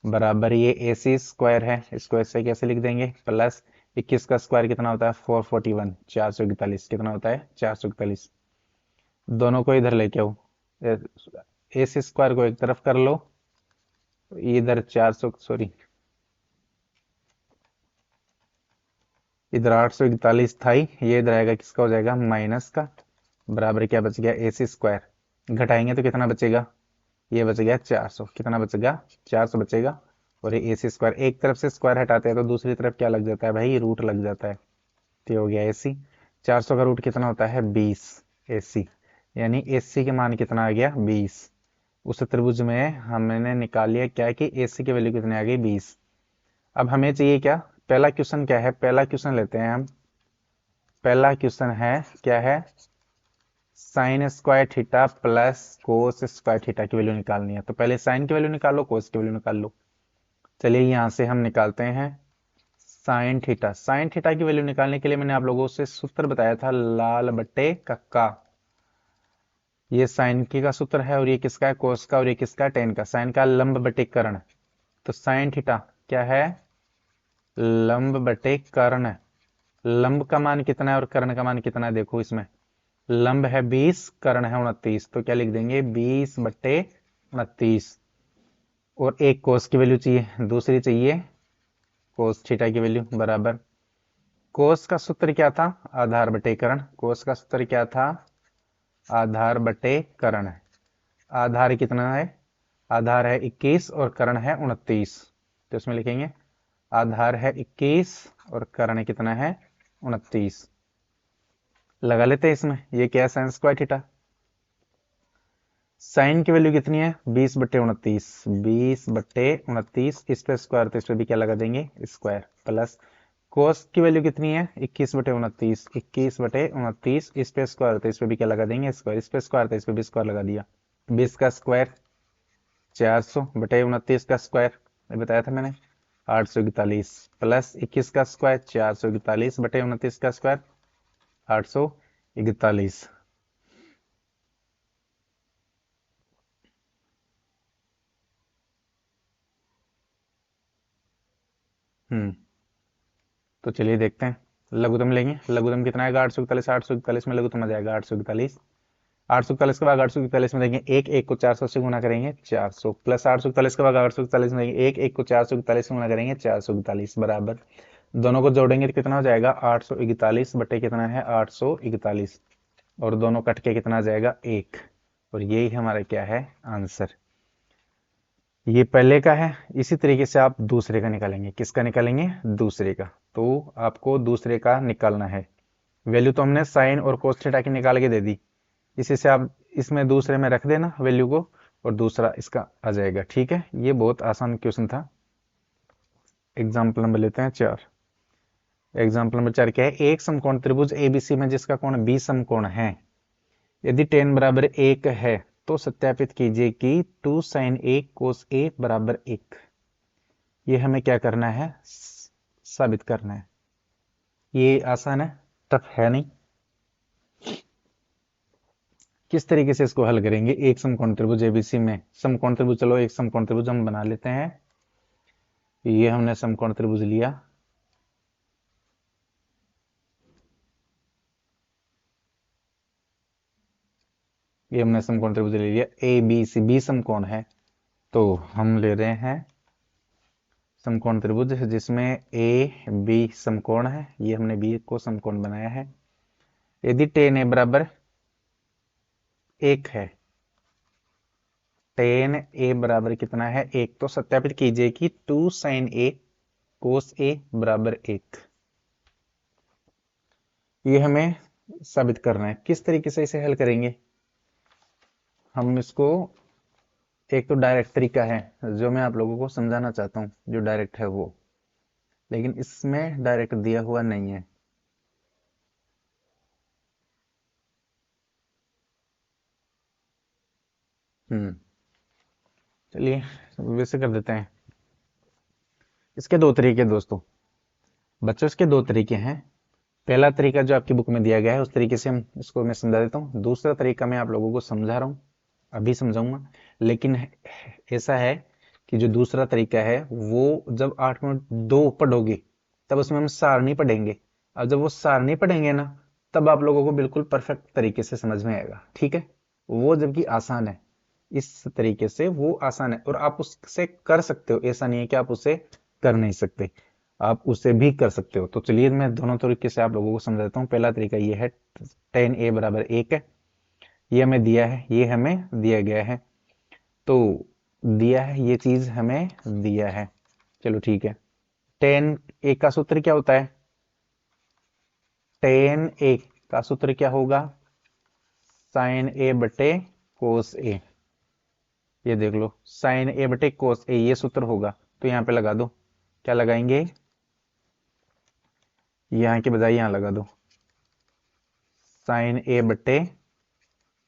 बराबर ये ए सी स्क्वायर है, इसको ऐसे कैसे लिख देंगे? प्लस 21 का स्क्वायर कितना होता है? 441, 441 कितना होता है? 441। दोनों को इधर लेके आओ, ए सी स्क्वायर को एक तरफ कर लो, इधर 400 सॉरी इधर 841 था ही, ये इधर आएगा, किसका हो जाएगा? माइनस का। बराबर क्या बच गया? ए सी स्क्वायर। घटाएंगे तो कितना बचेगा? ये बच गया 400। कितना बचेगा? 400 बचेगा। और ये ए सी स्क्वायर, एक तरफ से स्क्वायर हटाते हैं तो दूसरी तरफ क्या लग जाता है भाई? रूट लग जाता है। तो हो गया ए सी। 400 का रूट कितना होता है? 20 ए सी। यानी ए सी के मान कितना आ गया? 20। उस त्रिभुज में हमने निकाल लिया क्या कि ए सी की वैल्यू कितनी आ गई? 20। अब हमें चाहिए क्या? पहला क्वेश्चन क्या है? पहला क्वेश्चन लेते हैं हम। पहला क्वेश्चन है क्या है? Sine square theta plus cos square theta की वैल्यू निकालनी है। तो पहले साइन की वैल्यू निकालो, कोस की वैल्यू निकाल लो। चलिए यहां से हम निकालते हैं साइन थीटा। साइन थीटा की वैल्यू निकालने के लिए मैंने आप लोगों से सूत्र बताया था, लाल बट्टे कक्का। ये साइन की का सूत्र है, और ये किसका है? कोस का, और ये किसका? टेन का। साइन का लंब बटे कर्ण। तो साइन थीटा क्या है? लंब बटे कर्ण। लंब का मान कितना है और कर्ण का मान कितना है? देखो इसमें लंब है 20, कर्ण है 29, तो क्या लिख देंगे? 20 बटे 29। और एक कोस की वैल्यू चाहिए, दूसरी चाहिए कोस थीटा की वैल्यू बराबर। कोस का सूत्र क्या था? आधार बटे कर्ण। कोस का सूत्र क्या था? आधार बटे कर्ण। आधार कितना है? आधार है 21 और कर्ण है 29। तो इसमें लिखेंगे आधार है 21 और कर्ण कितना है? 29। लगा लेते हैं इसमें। ये क्या है? Sine square theta. साइन की वैल्यू कितनी है? 20 बटे 29। 20 बटे 29, इस पे स्क्वायर, तो इस पे भी क्या लगा देंगे? स्क्वायर। प्लस कोस की वैल्यू कितनी है? 21 बटे 29। 21 बटे 29, इस पे स्क्वायर, तो इस पे भी क्या लगा देंगे? स्क्वायर। इस पे स्क्वायर, तो इस पे भी स्क्वायर लगा दिया। 20 का स्क्वायर 400 बटे 29 का स्क्वायर, ये बताया था मैंने 841, प्लस 21 का स्क्वायर 441 बटे 29 का स्क्वायर 841। तो चलिए देखते हैं। लघुत्तम लेंगे। लघुत्तम कितना आएगा? 841। 841 में लघुत्तम आ जाएगा 841। 841 के बाद 841 में देंगे एक, एक को 400 से गुना करेंगे 400, प्लस 841 के बाद 841 में देंगे एक, एक को 441 से गुना करेंगे 441 बराबर दोनों को जोड़ेंगे तो कितना हो जाएगा 841 बटे कितना है 841, और दोनों कट के कितना आ जाएगा 1, और यही हमारा क्या है आंसर। ये पहले का है। इसी तरीके से आप दूसरे का निकालेंगे। किसका निकालेंगे? दूसरे का। तो आपको दूसरे का निकालना है। वैल्यू तो हमने साइन और कोस थीटा की निकाल के दे दी, इसी से आप इसमें दूसरे में रख देना वैल्यू को, और दूसरा इसका आ जाएगा। ठीक है, ये बहुत आसान क्वेश्चन था। एग्जाम्पल नंबर लेते हैं 4। एग्जाम्पल नंबर 4 क्या है? एक समकोण त्रिभुज एबीसी में जिसका कोण 20 समकोण है, यदि tan बराबर 1 है तो सत्यापित कीजिए कि 2 sin a cos a बराबर 1। ये हमें क्या करना है? साबित करना है। ये आसान है, टफ है नहीं। किस तरीके से इसको हल करेंगे? एक समकोण त्रिभुज एबीसी में, समकोण त्रिभुज, चलो एक समकोण त्रिभुज हम बना लेते हैं। ये हमने समकोण त्रिभुज लिया, ये हमने समकोण त्रिभुज ले लिया। ए बी सी, बी समकोण है, तो हम ले रहे हैं समकोण त्रिभुज जिसमें ए बी समकोण है। ये हमने बी को समकोण बनाया है। यदि tan a बराबर 1 है, tan a बराबर कितना है 1, तो सत्यापित कीजिए कि 2 sin a cos a बराबर 1। ये हमें साबित करना है। किस तरीके से इसे हल करेंगे? हम इसको, एक तो डायरेक्ट तरीका है जो मैं आप लोगों को समझाना चाहता हूँ, जो डायरेक्ट है वो, लेकिन इसमें डायरेक्ट दिया हुआ नहीं है। चलिए वैसे कर देते हैं। इसके दो तरीके दोस्तों, बच्चों, इसके दो तरीके हैं। पहला तरीका जो आपकी बुक में दिया गया है उस तरीके से हम इसको मैं समझा देता हूँ। दूसरा तरीका मैं आप लोगों को समझा रहा हूँ, अभी समझाऊंगा। लेकिन ऐसा है कि जो दूसरा तरीका है वो जब 8.2 पढ़ोगे तब उसमें हम सारणी पढ़ेंगे। अब जब वो सारणी पढ़ेंगे ना, तब आप लोगों को बिल्कुल परफेक्ट तरीके से समझ में आएगा। ठीक है, वो जबकि आसान है, इस तरीके से वो आसान है, और आप उससे कर सकते हो। ऐसा नहीं है कि आप उसे कर नहीं सकते, आप उसे भी कर सकते हो। तो चलिए मैं दोनों तरीके से आप लोगों को समझाता हूँ। पहला तरीका ये है, tan a बराबर 1 है, ये हमें दिया है, ये हमें दिया गया है। तो दिया है, ये चीज हमें दिया है, चलो ठीक है। tan a का सूत्र क्या होता है? tan a का सूत्र क्या होगा? sin a बटे cos a। ये देख लो, sin a बटे cos a, ये सूत्र होगा। तो यहाँ पे लगा दो। क्या लगाएंगे? यहाँ के बजाय यहाँ लगा दो, sin a बटे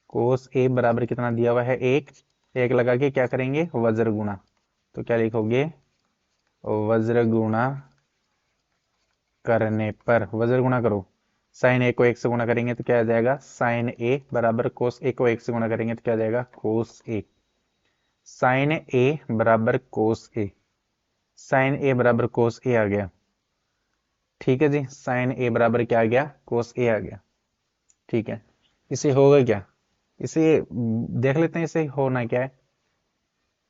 cos a बराबर कितना दिया हुआ है? 1। 1 लगा के क्या करेंगे? वज्र गुणा। तो क्या लिखोगे? वज्र गुणा करने पर, वज्र गुणा करो, साइन ए को 1 से गुणा करेंगे तो क्या आ जाएगा? साइन ए बराबर कोस ए को 1 से गुणा करेंगे तो क्या आ जाएगा? कोस ए। साइन ए बराबर कोस ए, साइन ए बराबर कोस ए आ गया। ठीक है जी, साइन ए बराबर क्या आ गया? कोस ए आ गया। ठीक है, इसे होगा क्या? इसे देख लेते हैं, इसे होना क्या है।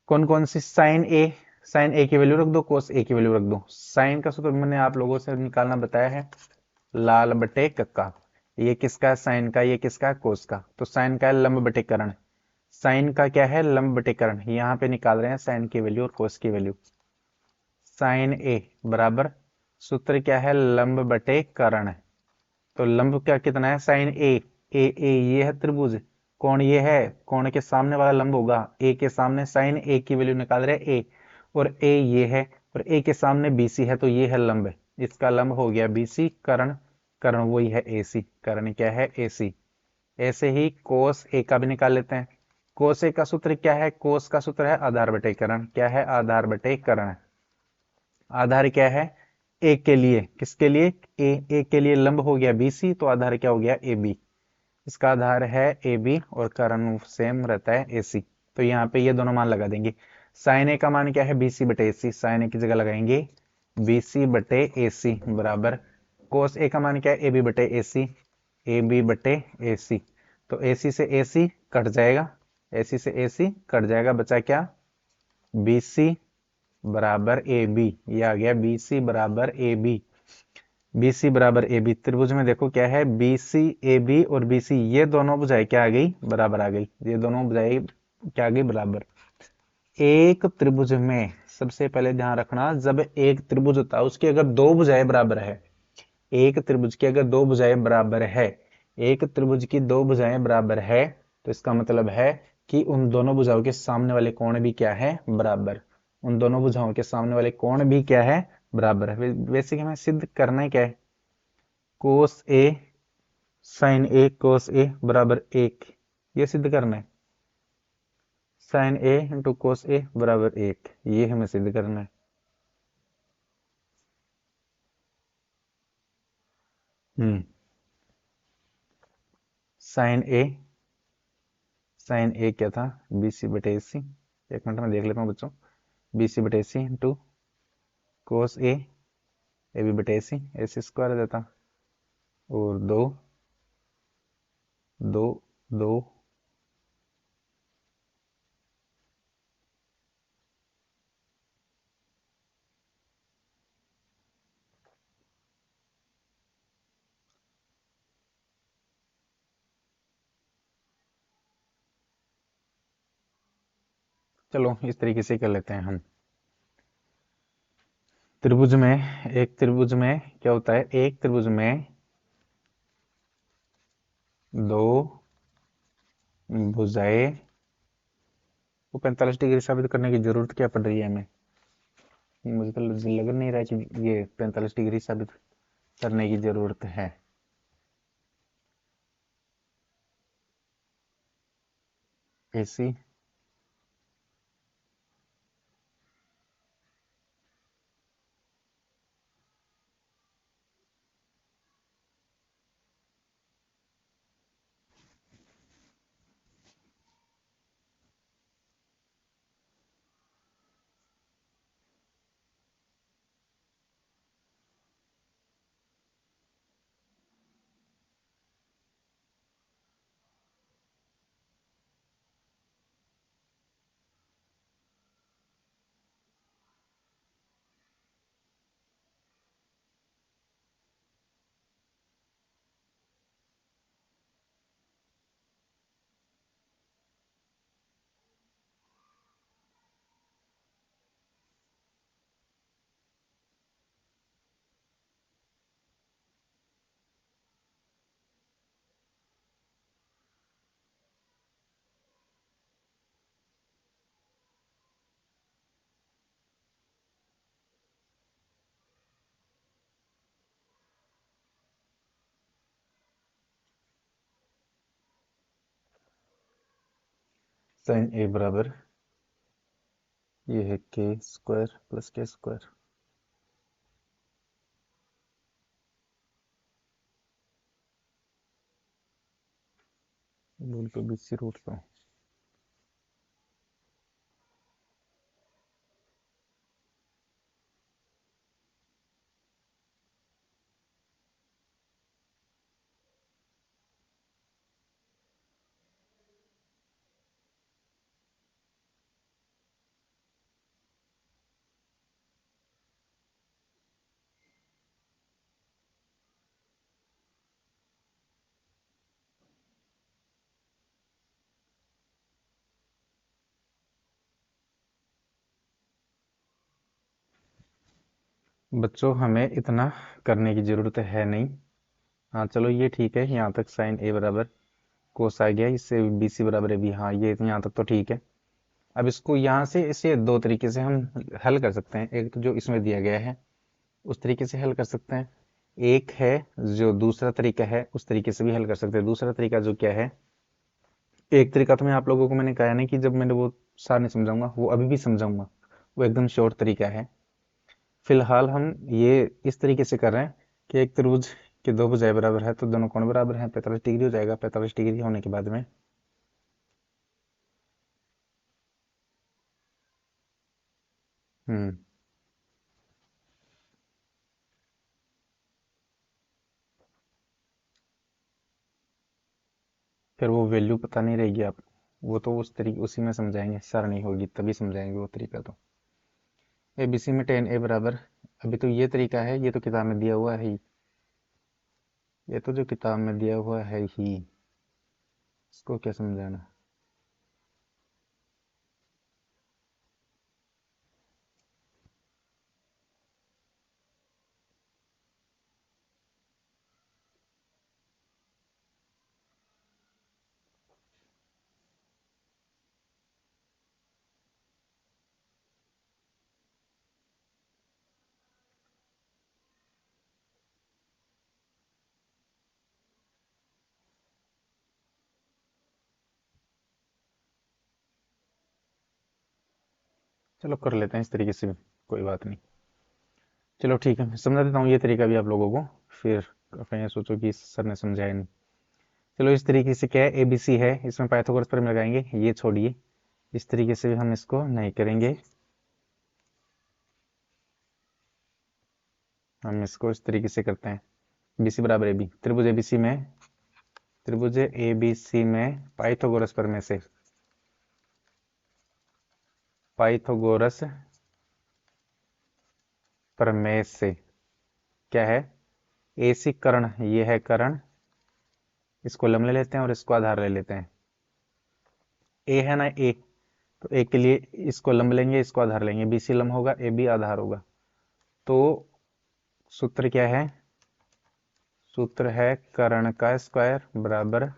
कौन कौन सी साइन ए, साइन ए की वैल्यू रख दो, कोस ए की वैल्यू रख दो। साइन का सूत्र मैंने आप लोगों से निकालना बताया है, लाल बटे कक्का। ये किसका है? साइन का। ये किसका है? कोस का। तो साइन का है लंब बटे कर्ण, साइन का क्या है? लंब बटे कर्ण। यहाँ पे निकाल रहे हैं साइन की वैल्यू और कोस की वैल्यू। साइन ए बराबर, सूत्र क्या है? लंब बटे कर्ण। तो लंब क्या कितना है? साइन ए, ए ये है त्रिभुज, कोण ये है, कोण के सामने वाला लंब होगा। ए के सामने साइन ए की वैल्यू निकाल रहे हैं ए, और ए ये है, और ए के सामने बीसी है, तो ये है लंब। इसका लंब हो गया बीसी। कर्ण, कर्ण वही है एसी, कर्ण क्या है? एसी। ऐसे ही कोस ए का भी निकाल लेते हैं। कोस ए का सूत्र क्या है? कोस का सूत्र है आधार बटे कर्ण। क्या है? आधार बटे कर्ण। आधार क्या है? ए के लिए, किसके लिए? ए के लिए लंब हो गया बीसी, तो आधार क्या हो गया? A B. इसका आधार है ए बी, और कर्ण सेम रहता है एसी। तो यहाँ पे ये दोनों मान लगा देंगे। साइन ए का मान क्या है? बीसी बटे एसी, साइन ए की जगह लगाएंगे बीसी बटे एसी बराबर, कोस ए का मान क्या है? ए बी बटे एसी, ए बी बटे एसी। तो एसी से एसी कट जाएगा, एसी से एसी कट जाएगा, बचा क्या? बीसी बराबर ए बी। ये आ गया बीसी बराबर ए बी। बी सी बराबर ए बी, त्रिभुज में देखो क्या है, बी सी ए बी और बी सी ये दोनों भुजाएं क्या आ गई, बराबर आ गई, ये दोनों भुजाएं क्या आ गई, बराबर। एक त्रिभुज में सबसे पहले ध्यान रखना, जब एक त्रिभुज होता है उसकी अगर दो भुजाएं बराबर है, एक त्रिभुज की अगर दो भुजाएं बराबर है, एक त्रिभुज की दो भुजाएं बराबर है, तो इसका मतलब है कि उन दोनों भुजाओं के सामने वाले कोण भी क्या है, बराबर। उन दोनों भुजाओं के सामने वाले कोण भी क्या है, बराबर है। वैसे हमें सिद्ध करना है क्या है, कोस ए साइन ए कोस ए बराबर एक, ये सिद्ध करना है। साइन ए इंटू कोस ए बराबर एक, ये हमें सिद्ध करना है। हम्म साइन ए, साइन ए क्या था, बी सी बटे ए सी, एक मिनट में देख लेता हूँ बच्चों, बी सी बटे ए सी इंटू कोस ए बी बटे ए सी स्क्वायर आ जाता, और दो दो दो, चलो इस तरीके से कर लेते हैं हम। त्रिभुज में, एक त्रिभुज में क्या होता है, एक त्रिभुज में दो भुजाएं, वो 45 डिग्री साबित करने की जरूरत क्या पड़ रही है हमें, मुझे तो लग नहीं रहा है कि ये 45 डिग्री साबित करने की जरूरत है। एसी साइन ए बराबर, ये है के स्क्वायर प्लस के स्क्वायर, बोल के बीच से रूट दो। बच्चों हमें इतना करने की जरूरत है नहीं। हाँ चलो ये ठीक है, यहाँ तक साइन ए बराबर कोस आ गया, इससे बी सी बराबर है बी, हाँ ये यहाँ तक तो ठीक है। अब इसको यहाँ से इसे दो तरीके से हम हल कर सकते हैं, एक तो जो इसमें दिया गया है उस तरीके से हल कर सकते हैं, एक है जो दूसरा तरीका है उस तरीके से भी हल कर सकते हैं। दूसरा तरीका जो क्या है, एक तरीका तो मैं आप लोगों को मैंने कहा नहीं कि जब मैंने वो सार नहीं समझाऊंगा, वो अभी भी समझाऊंगा, वो एकदम शॉर्ट तरीका है। फिलहाल हम ये इस तरीके से कर रहे हैं कि एक त्रिभुज के दो भुजाएं बराबर है तो दोनों कोण बराबर हैं, 45 डिग्री हो जाएगा, 45 डिग्री होने के बाद में हम्म फिर वो वैल्यू पता नहीं रहेगी आप, वो तो उस तरीके उसी में समझाएंगे, सरणी होगी तभी समझाएंगे वो तरीका। तो ए बी सी में tan ए बराबर, अभी तो ये तरीका है, ये तो किताब में दिया हुआ है ही, ये तो जो किताब में दिया हुआ है ही, इसको क्या समझाना। चलो कर लेते हैं इस तरीके से भी, कोई बात नहीं। चलो ठीक है, मैं समझा देता हूँ ये तरीका भी आप लोगों को, फिर कहीं ये सोचो कि सर ने समझाया नहीं। चलो इस तरीके से क्या है, एबीसी है, इसमें पाइथागोरस थ्योरम लगाएंगे, ये छोड़िए, इस तरीके से भी हम इसको नहीं करेंगे। हम इसको इस तरीके से करते हैं, बीसी बराबर एबी, त्रिभुज एबीसी में पाइथागोरस प्रमेय से, पाइथागोरस प्रमेय से क्या है, एसी कर्ण, ये है कर्ण, इसको लंब ले लेते हैं और इसको आधार ले लेते हैं। ए है ना ए, तो ए के लिए इसको लंब लेंगे, इसको आधार लेंगे, बीसी लंब होगा, ए बी आधार होगा। तो सूत्र क्या है, सूत्र है कर्ण का स्क्वायर बराबर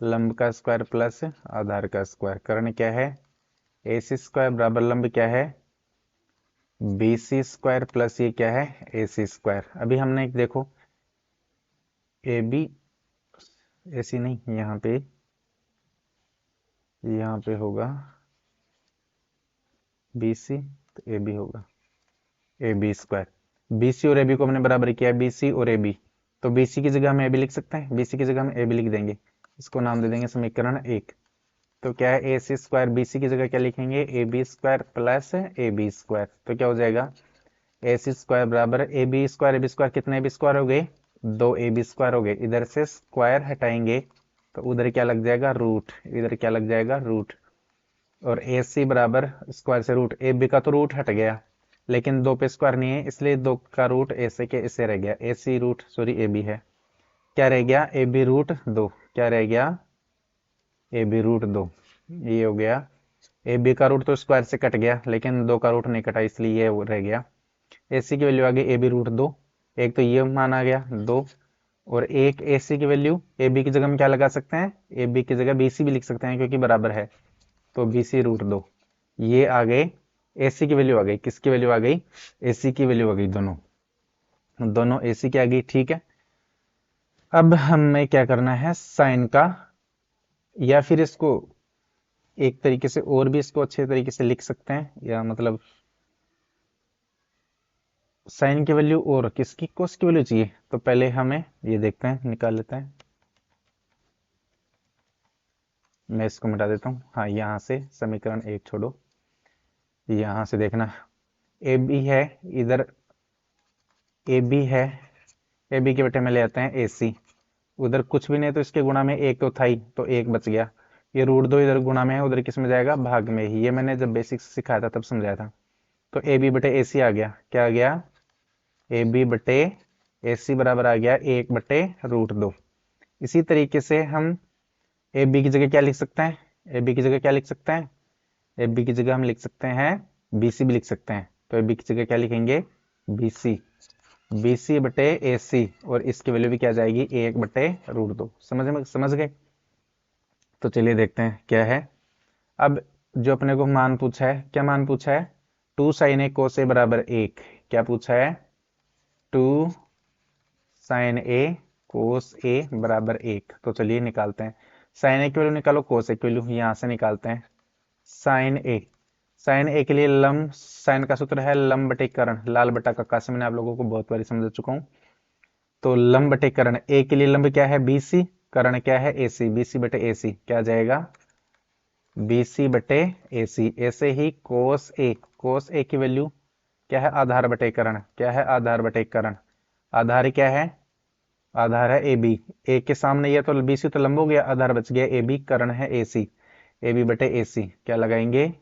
लंब का स्क्वायर प्लस आधार का स्क्वायर। कर्ण क्या है, ए सी स्क्वायर बराबर लंब क्या है, बी सी स्क्वायर प्लस ये क्या है, ए सी स्क्वायर। अभी हमने देखो ए बी, ए सी नहीं, यहाँ पे होगा बी सी, तो ए बी होगा A B square. B C और ए बी को हमने बराबर किया है, बी सी और ए बी, तो बी सी की जगह हम ए बी लिख सकते हैं, बी सी की जगह हम ए बी लिख देंगे, इसको नाम दे देंगे समीकरण एक। तो क्या है, ए सी स्क्वायर, बी सी की जगह क्या लिखेंगे, A B square plus A B square. तो क्या हो जाएगा, ए सी स्क्वायर बराबर ए बी स्क्वायर कितने ए बी स्क्वायर हो गए, दो ए बी स्क्वायर हो गए, इधर से स्क्वायर हटाएंगे तो उधर क्या लग जाएगा, रूट, इधर क्या लग जाएगा, रूट। और ए सी बराबर स्क्वायर से रूट, ए बी का तो रूट हट गया, लेकिन दो पे स्क्वायर नहीं है, इसलिए दो का रूट ए से के इससे रह गया, ए सी रूट सॉरी ए बी है, क्या रह गया, ए बी रूट दो, क्या रह गया, ए बी रूट दो, ये हो गया। ए बी का रूट तो स्क्वायर से कट गया, लेकिन दो का रूट नहीं कटा, इसलिए ये रह गया। ए सी की वैल्यू आ गई ए बी रूट दो, एक तो ये मान आ गया दो, और एक ए सी की वैल्यू, ए बी की जगह हम क्या लगा सकते हैं, ए बी की जगह बी सी भी लिख सकते हैं क्योंकि बराबर है, तो बी सी रूट दो, ये आ गए, ए सी की वैल्यू आ गई, किसकी वैल्यू आ गई, ए सी की वैल्यू आ गई, दोनों दोनों ए सी की आ गई, ठीक है। अब हमें क्या करना है, साइन का, या फिर इसको एक तरीके से और भी इसको अच्छे तरीके से लिख सकते हैं, या मतलब साइन की वैल्यू और किसकी, कोस की वैल्यू चाहिए, तो पहले हमें ये देखते हैं, निकाल लेते हैं। मैं इसको मिटा देता हूँ, हाँ यहाँ से समीकरण एक छोड़ो, यहाँ से देखना, ए बी है इधर, ए बी है, ए बी के बेटे में ले आते हैं ए सी, उधर कुछ भी नहीं तो इसके गुणा में एक तो था ही, तो एक बच गया, ये रूट दो इधर गुणा में है, उधर किस में जाएगा, भाग में ही, ये मैंने जब बेसिक्स सिखाया था तब समझाया था। तो ए बी बटे ए सी आ गया, क्या आ गया, ए बी बटे ए सी बराबर आ गया एक बटे रूट दो। इसी तरीके से हम ए बी की जगह क्या लिख सकते हैं, ए बी की जगह क्या लिख सकते हैं, ए बी की जगह हम लिख सकते हैं बी सी भी लिख सकते हैं, तो ए बी की जगह क्या लिखेंगे, बी सी, बी सी बटे ए सी, और इसकी वैल्यू भी क्या आ जाएगी, एक बटे रूट दो। समझ गए, तो चलिए देखते हैं क्या है। अब जो अपने को मान पूछा है, क्या मान पूछा है, टू साइन ए कोस ए बराबर एक, क्या पूछा है, टू साइन ए कोस ए बराबर एक। तो चलिए निकालते हैं, साइन ए की वैल्यू निकालो, कोस ए की वैल्यू यहां से निकालते हैं। साइन ए, साइन ए के लिए लंब, साइन का सूत्र है लंब बटे कर्ण, लाल बटा कक्का से मैंने आप लोगों को बहुत बारी समझा चुका हूं। तो लंब बटे कर्ण, ए के लिए लंब क्या है, बी सी, कर्ण क्या है, ए सी, बी सी बटे ए सी क्या आ जाएगा, बी सी बटे ए सी। ऐसे ही कोस ए, कोस ए की वैल्यू क्या है, आधार बटे कर्ण, क्या है, आधार बटे कर्ण, आधार क्या है, आधार है ए बी, ए के सामने ये तो बी सी तो लंब हो गया, आधार बच गया ए बी, कर्ण है ए सी, ए बी बटे ए सी क्या लगाएंगे,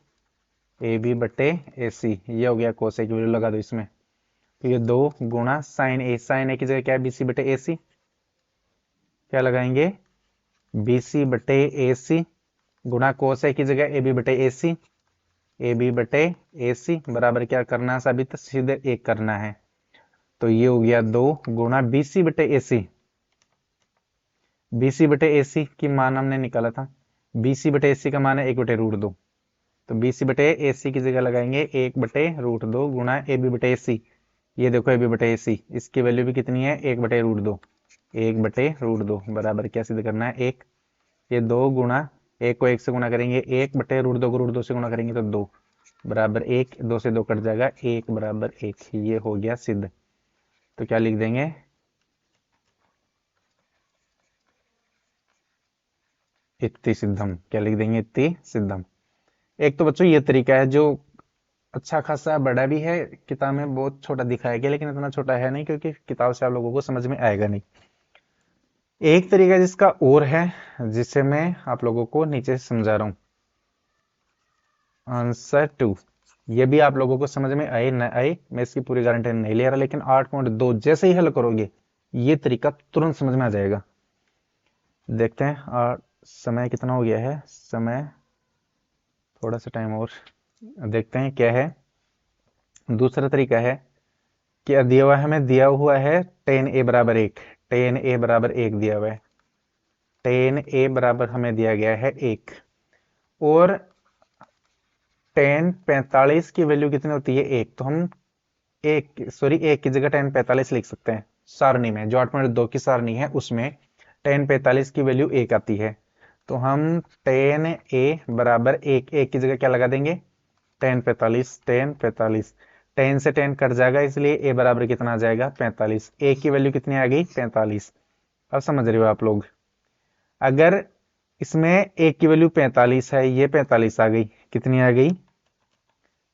ए बी बटे ए सी, ये हो गया कोस ए की वैल्यू लगा दो इसमें, तो ये दो गुणा साइन ए, साइन ए की जगह क्या है, बी सी बटे ए सी, क्या लगाएंगे, बी सी बटे ए सी गुणा कोस ए की जगह ए बी बटे ए सी, ए बी बटे ए सी बराबर क्या करना है साबित, सीधे एक करना है। तो ये हो गया 2 गुणा बी सी बटे ए सी, बी सी बटे ए सी की मान हमने निकाला था, बी सी बटे ए सी का मान है 1/√2। तो बी सी बटे ए सी की जगह लगाएंगे 1/√2 गुणा ए बी बटे ए सी। ये देखो ए बी बटे ए सी, इसकी वैल्यू भी कितनी है, 1/√2, 1/√2 बराबर क्या सिद्ध करना है, 1। ये 2 गुणा, 1 को 1 से गुणा करेंगे, 1/√2 को √2 से गुणा करेंगे तो 2 बराबर 1, 2 से 2 कट जाएगा, 1 बराबर 1। ये हो गया सिद्ध। तो क्या लिख देंगे, इत्ति सिद्धम। क्या लिख देंगे, इत्ति सिद्धम। एक तो बच्चों ये तरीका है जो अच्छा खासा बड़ा भी है, किताब में बहुत छोटा दिखाया गया लेकिन इतना छोटा है नहीं, क्योंकि किताब से आप लोगों को समझ में आएगा नहीं। एक तरीका जिसका और है, जिसे मैं आप लोगों को नीचे समझा रहा हूं, आंसर 2। ये भी आप लोगों को समझ में आए न आए मैं इसकी पूरी गारंटी नहीं ले रहा, लेकिन 8.2 जैसे ही हल करोगे ये तरीका तुरंत समझ में आ जाएगा। देखते हैं और समय कितना हो गया है, समय थोड़ा सा टाइम और देखते हैं क्या है। दूसरा तरीका है कि दिया हुआ है, हमें दिया हुआ है tan a बराबर 1, tan a बराबर 1 दिया हुआ है, tan a बराबर हमें दिया गया है 1, और tan 45 की वैल्यू कितनी होती है, 1। तो हम एक की जगह tan 45 लिख सकते हैं। सारणी में जो 8.2 की सारणी है उसमें tan 45 की वैल्यू 1 आती है। तो हम tan a बराबर 1, 1 की जगह क्या लगा देंगे, tan 45, tan 45, tan से tan कट जाएगा, इसलिए a बराबर कितना आ जाएगा, 45। a की वैल्यू कितनी आ गई, 45। अब समझ रहे हो आप लोग, अगर इसमें a की वैल्यू 45 है, ये 45 आ गई, कितनी आ गई,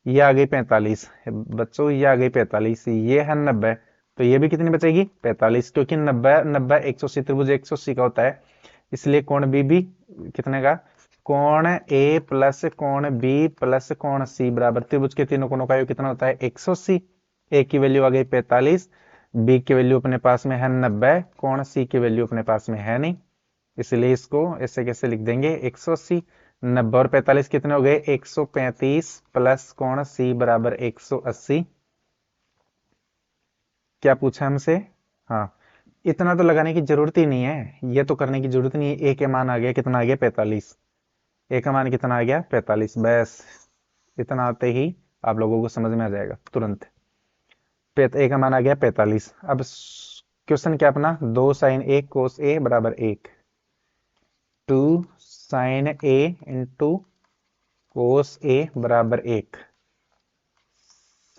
ये आ गई 45 बच्चों, ये आ गई 45, ये है 90, तो ये भी कितनी बचेगी, 45, क्योंकि 90 90 180 त्रिभुज 180 का होता है, इसलिए कोण बी भी कितने का, कोण ए प्लस कोण बी प्लस कोण सी बराबर त्रिभुज के तीनों कोणों का योग कितना होता है, 180। ए की वैल्यू आ गई 45, बी की वैल्यू अपने पास में है 90, कोण सी की वैल्यू अपने पास में है नहीं, इसलिए इसको ऐसे कैसे लिख देंगे, 180। 90 और 45 कितने हो गए, 135 प्लस कोण सी बराबर 180। क्या पूछा हमसे, हाँ, इतना तो लगाने की जरूरत ही नहीं है, ये तो करने की जरूरत नहीं है। ए के मान आ गया, कितना आ गया, 45। ए का मान कितना आ गया, 45। बस इतना आते ही आप लोगों को समझ में आ जाएगा तुरंत। ए का मान आ गया 45। अब क्वेश्चन क्या अपना, 2 साइन ए कोस ए बराबर 1, 2 साइन ए इंटू कोस ए बराबर 1।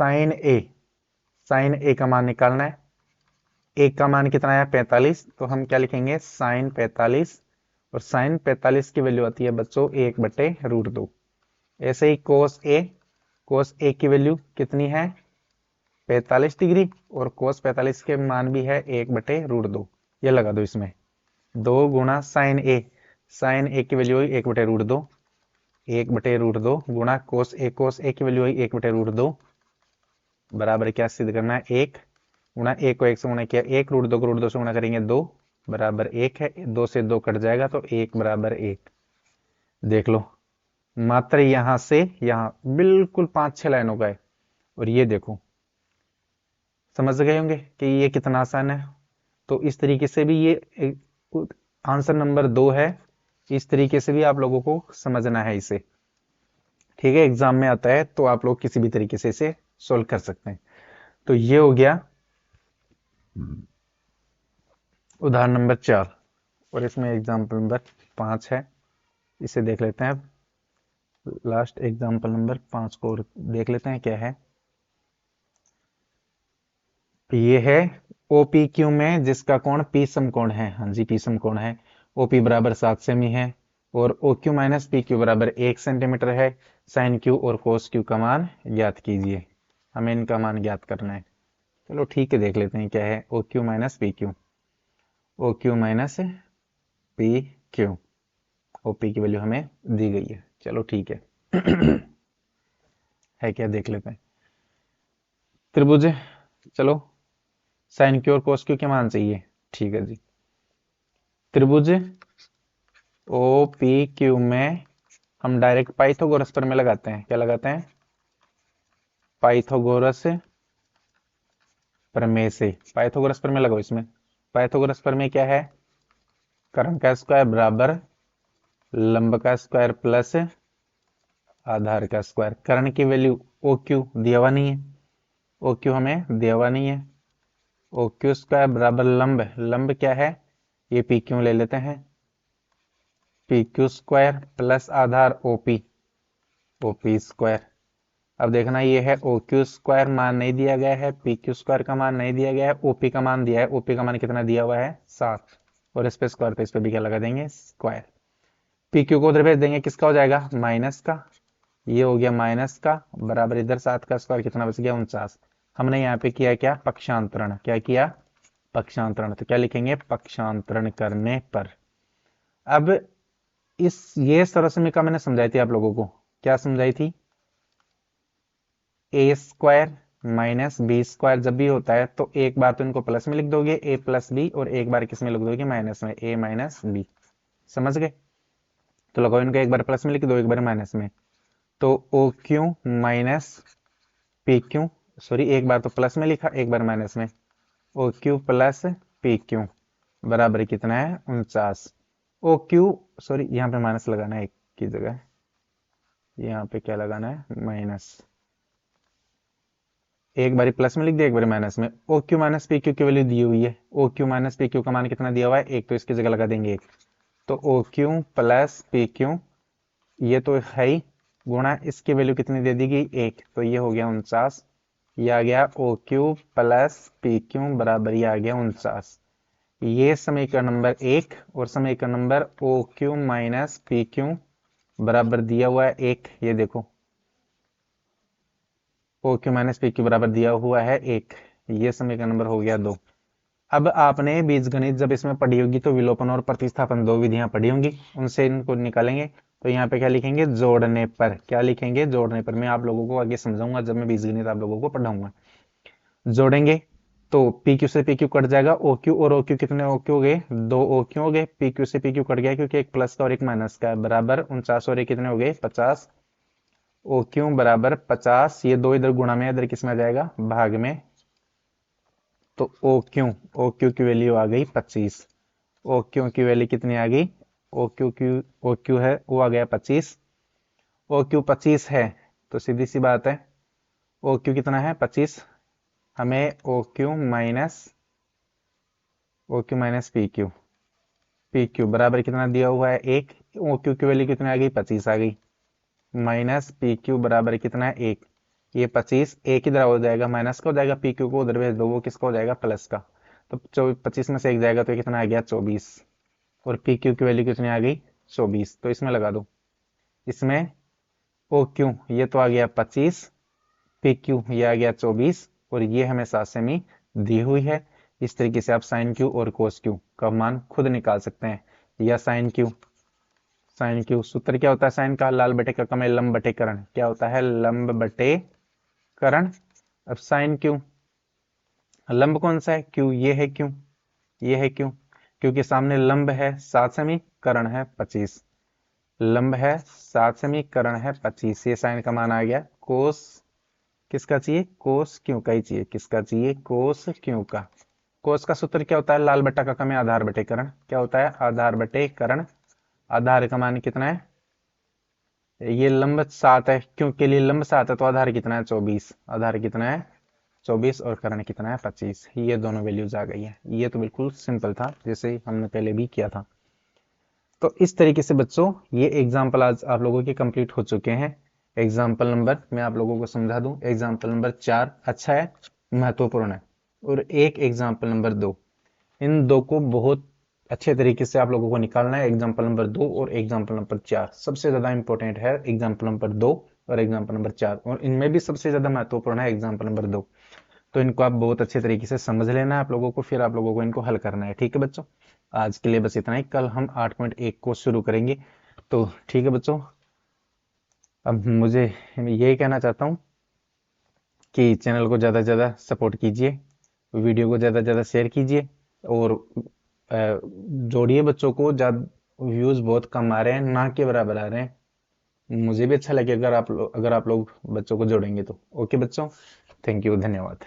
साइन ए, साइन ए का मान निकालना है, ए का मान कितना है, 45, तो हम क्या लिखेंगे, साइन 45, और साइन 45 की वैल्यू आती है बच्चों 1/√2। ऐसे ही कोस ए की वैल्यू कितनी है, 45 डिग्री, और कोस 45 के मान भी है 1/√2। ये लगा दो इसमें, 2 गुणा साइन ए की वैल्यू हुई 1/√2, 1/√2 गुणा कोस ए की वैल्यू हुई 1/√2 बराबर क्या सिद्ध करना है, 1 गुणा 1 को 1 से गुणा किया, 1 √2 को √2 से गुणा करेंगे 2 बराबर 1 है, 2 से 2 कट जाएगा तो 1 बराबर 1। देख लो, मात्र यहां से यहां बिल्कुल 5-6 लाइनों का है, और ये देखो, समझ गए होंगे कि ये कितना आसान है। तो इस तरीके से भी ये आंसर नंबर 2 है, इस तरीके से भी आप लोगों को समझना है इसे, ठीक है। एग्जाम में आता है तो आप लोग किसी भी तरीके से इसे सोल्व कर सकते हैं। तो ये हो गया उदाहरण नंबर 4, और इसमें एग्जाम्पल नंबर 5 है, इसे देख लेते हैं। लास्ट एग्जाम्पल नंबर 5 को देख लेते हैं क्या है। ये है ओपी क्यू में जिसका कोण पी समकोण है, हाँ जी पी समकोण है, ओपी बराबर 7 सेमी है, और O Q minus P Q बराबर 1 सेंटीमीटर है। साइन क्यू और कोस क्यू का मान ज्ञात कीजिए, हमें इनका मान ज्ञात करना है। चलो ठीक है, देख लेते हैं क्या है, O Q minus P Q, O Q minus P Q, OP की वैल्यू हमें दी गई है, चलो ठीक है। है क्या, देख लेते हैं। त्रिभुज, चलो साइन क्यू और कोस क्यू के मान चाहिए, ठीक है जी। त्रिभुज ओ पी क्यू में हम डायरेक्ट पाइथागोरस प्रमेय लगाते हैं। क्या लगाते हैं? पाइथागोरस प्रमेय से। पाइथागोरस प्रमेय लगाओ इसमें। पाइथागोरस प्रमेय क्या है? कर्ण का स्क्वायर बराबर लंब का स्क्वायर प्लस आधार का स्क्वायर। कर्ण की वैल्यू ओ क्यू दिया हुआ नहीं है, ओ क्यू हमें दिया हुआ नहीं है। ओ क्यू स्क्वायर बराबर लंब, लंब क्या है? ये पी क्यू ले लेते हैं, पी क्यू स्क्वायर प्लस आधार ओपी, ओपी स्क्वायर। अब देखना ये है ओ क्यू स्क्वायर मान नहीं दिया गया है, पी क्यू स्क्वायर का मान नहीं दिया गया है, ओपी का मान दिया है। ओपी का मान कितना दिया हुआ है? 7। और इस पे स्क्वायर, तो इस पे भी क्या लगा देंगे? स्क्वायर। पी क्यू को उधर भेज देंगे, किसका हो जाएगा? माइनस का। ये हो गया माइनस का, बराबर इधर 7 का स्क्वायर, कितना बच गया? 49। हमने यहाँ पे किया क्या? पक्षांतरण। क्या किया? पक्षांतरण। तो क्या लिखेंगे? पक्षांतरण करने पर। अब ये सरल समीकरण मैंने समझाई थी आप लोगों को। क्या समझाई थी? ए स्क्वायर माइनस बी स्क्वायर जब भी होता है तो एक बार तो इनको प्लस में लिख दोगे, ए प्लस बी, और एक बार किस में लिख दोगे? माइनस में, ए माइनस बी। समझ गए? तो लगाओ इनको, एक बार प्लस में लिख दो, एक बार माइनस में। तो O Q minus P Q, sorry एक बार तो प्लस में लिखा, एक बार माइनस में। O Q plus P Q बराबर कितना है? 49। ओ क्यू, सॉरी यहाँ पे माइनस लगाना है एक की जगह, यहाँ पे क्या लगाना है? माइनस। एक बारी प्लस में लिख दिया, एक बारी माइनस में। O Q minus P Q की वैल्यू दी हुई है, O Q minus P Q का मान कितना दिया हुआ है? एक, तो इसकी जगह लगा देंगे एक। तो O Q plus P Q, ये तो है ही, गुणा इसकी वैल्यू कितनी दे दी गई? एक, तो ये हो गया 49। ये आ गया O Q plus P Q बराबर, ये आ गया 49। ये समीकरण नंबर 1। और समीकरण number O Q minus P Q बराबर दिया हुआ है 1, ये देखो O Q minus P Q बराबर दिया हुआ है 1। ये समीकरण नंबर हो गया 2। अब आपने बीजगणित जब इसमें पढ़ी होगी तो विलोपन और प्रतिस्थापन दो विधियां पढ़ी होंगी, उनसे इनको निकालेंगे। तो यहाँ पे क्या लिखेंगे? जोड़ने पर। क्या लिखेंगे? जोड़ने पर। मैं आप लोगों को आगे समझाऊंगा जब मैं बीजगणित आप लोगों को पढ़ाऊंगा। जोड़ेंगे तो पी क्यू से पी क्यू कट जाएगा, ओ क्यू और ओ क्यू, कितने ओ क्यू हो गए? 2 ओ क्यू हो गए। पी क्यू से पी क्यू कट गया क्योंकि एक प्लस का और एक माइनस का है, बराबर 49, और ये कितने हो गए? 50। ओ क्यू बराबर 50, ये दो इधर गुणा में, इधर किस में आ जाएगा? भाग में। तो ओ क्यू की वैल्यू आ गई 25। ओ क्यू की वैल्यू कितनी आ गई? ओ क्यू है वो आ गया 25। ओ क्यू 25 है तो सीधी सी बात है, ओ क्यू कितना है? 25। हमें O Q minus P Q बराबर कितना दिया हुआ है? 1। ओ क्यू की वैल्यू कितनी आ गई? 25 आ गई। माइनस पी क्यू बराबर कितना है? 1। ये 25 एक इधर हो जाएगा, माइनस का हो जाएगा, पी क्यू को उधर भेज दो, वो किसका हो जाएगा? प्लस का। तो 25 में से एक जाएगा तो ये कितना आ गया? 24। और पी क्यू की वैल्यू कितनी आ गई? 24। तो इसमें लगा दो, इसमें ओ क्यू ये तो आ गया 25, पी क्यू ये आ गया 24, और ये हमें सात सेमी दी हुई है। इस तरीके से आप साइन क्यू और कोस क्यू का मान खुद निकाल सकते हैं। या साइन क्यू सूत्र क्या होता है? साइन का लाल बटे का कम है, लंब बटे करण। क्या होता है? लंब बटे करण। अब साइन क्यू, लंब कौन सा है? क्यू, ये है क्यू, ये है क्यू, क्योंकि सामने लंब है 7 सेमी, करण है 25। लंब है 7 सेमी, करण है 25। ये साइन का मान आ गया। कोस किसका चाहिए? कोस क्यू का ही चाहिए। किसका चाहिए? कोस क्यू का। कोस का सूत्र क्या होता है? लाल बट्टा का कम है, आधार बटे करण। क्या होता है? आधार बटे करण। आधार का मान कितना है? ये लंब 7 है, क्यों के लिए लंब 7 है तो आधार कितना है? 24। आधार कितना है? 24, और करण कितना है? 25। ये दोनों वैल्यूज आ गई है। ये तो बिल्कुल सिंपल था, जैसे हमने पहले भी किया था। तो इस तरीके से बच्चों ये एग्जाम्पल आज आप लोगों के कंप्लीट हो चुके हैं। एग्जाम्पल नंबर मैं आप लोगों को समझा दूं, एग्जाम्पल नंबर 4 अच्छा है, महत्वपूर्ण है। और एक एग्जाम्पल नंबर 2, इन दो को बहुत अच्छे तरीके से आप लोगों को निकालना है। एग्जाम्पल नंबर 2 और एग्जाम्पल नंबर 4 सबसे ज्यादा इंपॉर्टेंट है। एग्जाम्पल नंबर 2 और एग्जाम्पल नंबर 4, और इनमें भी सबसे ज्यादा महत्वपूर्ण है एग्जाम्पल नंबर 2। तो इनको आप बहुत अच्छे तरीके से समझ लेना है आप लोगों को, फिर आप लोगों को इनको हल करना है। ठीक है बच्चों, आज के लिए बस इतना ही। कल हम 8.1 को शुरू करेंगे। तो ठीक है बच्चों, अब मुझे यही कहना चाहता हूँ कि चैनल को ज़्यादा से ज़्यादा सपोर्ट कीजिए, वीडियो को ज़्यादा से ज़्यादा शेयर कीजिए, और जोड़िए बच्चों को। ज्यादा व्यूज बहुत कम आ रहे हैं, ना के बराबर आ रहे हैं। मुझे भी अच्छा लगे अगर आप लोग बच्चों को जोड़ेंगे तो। ओके बच्चों, थैंक यू, धन्यवाद।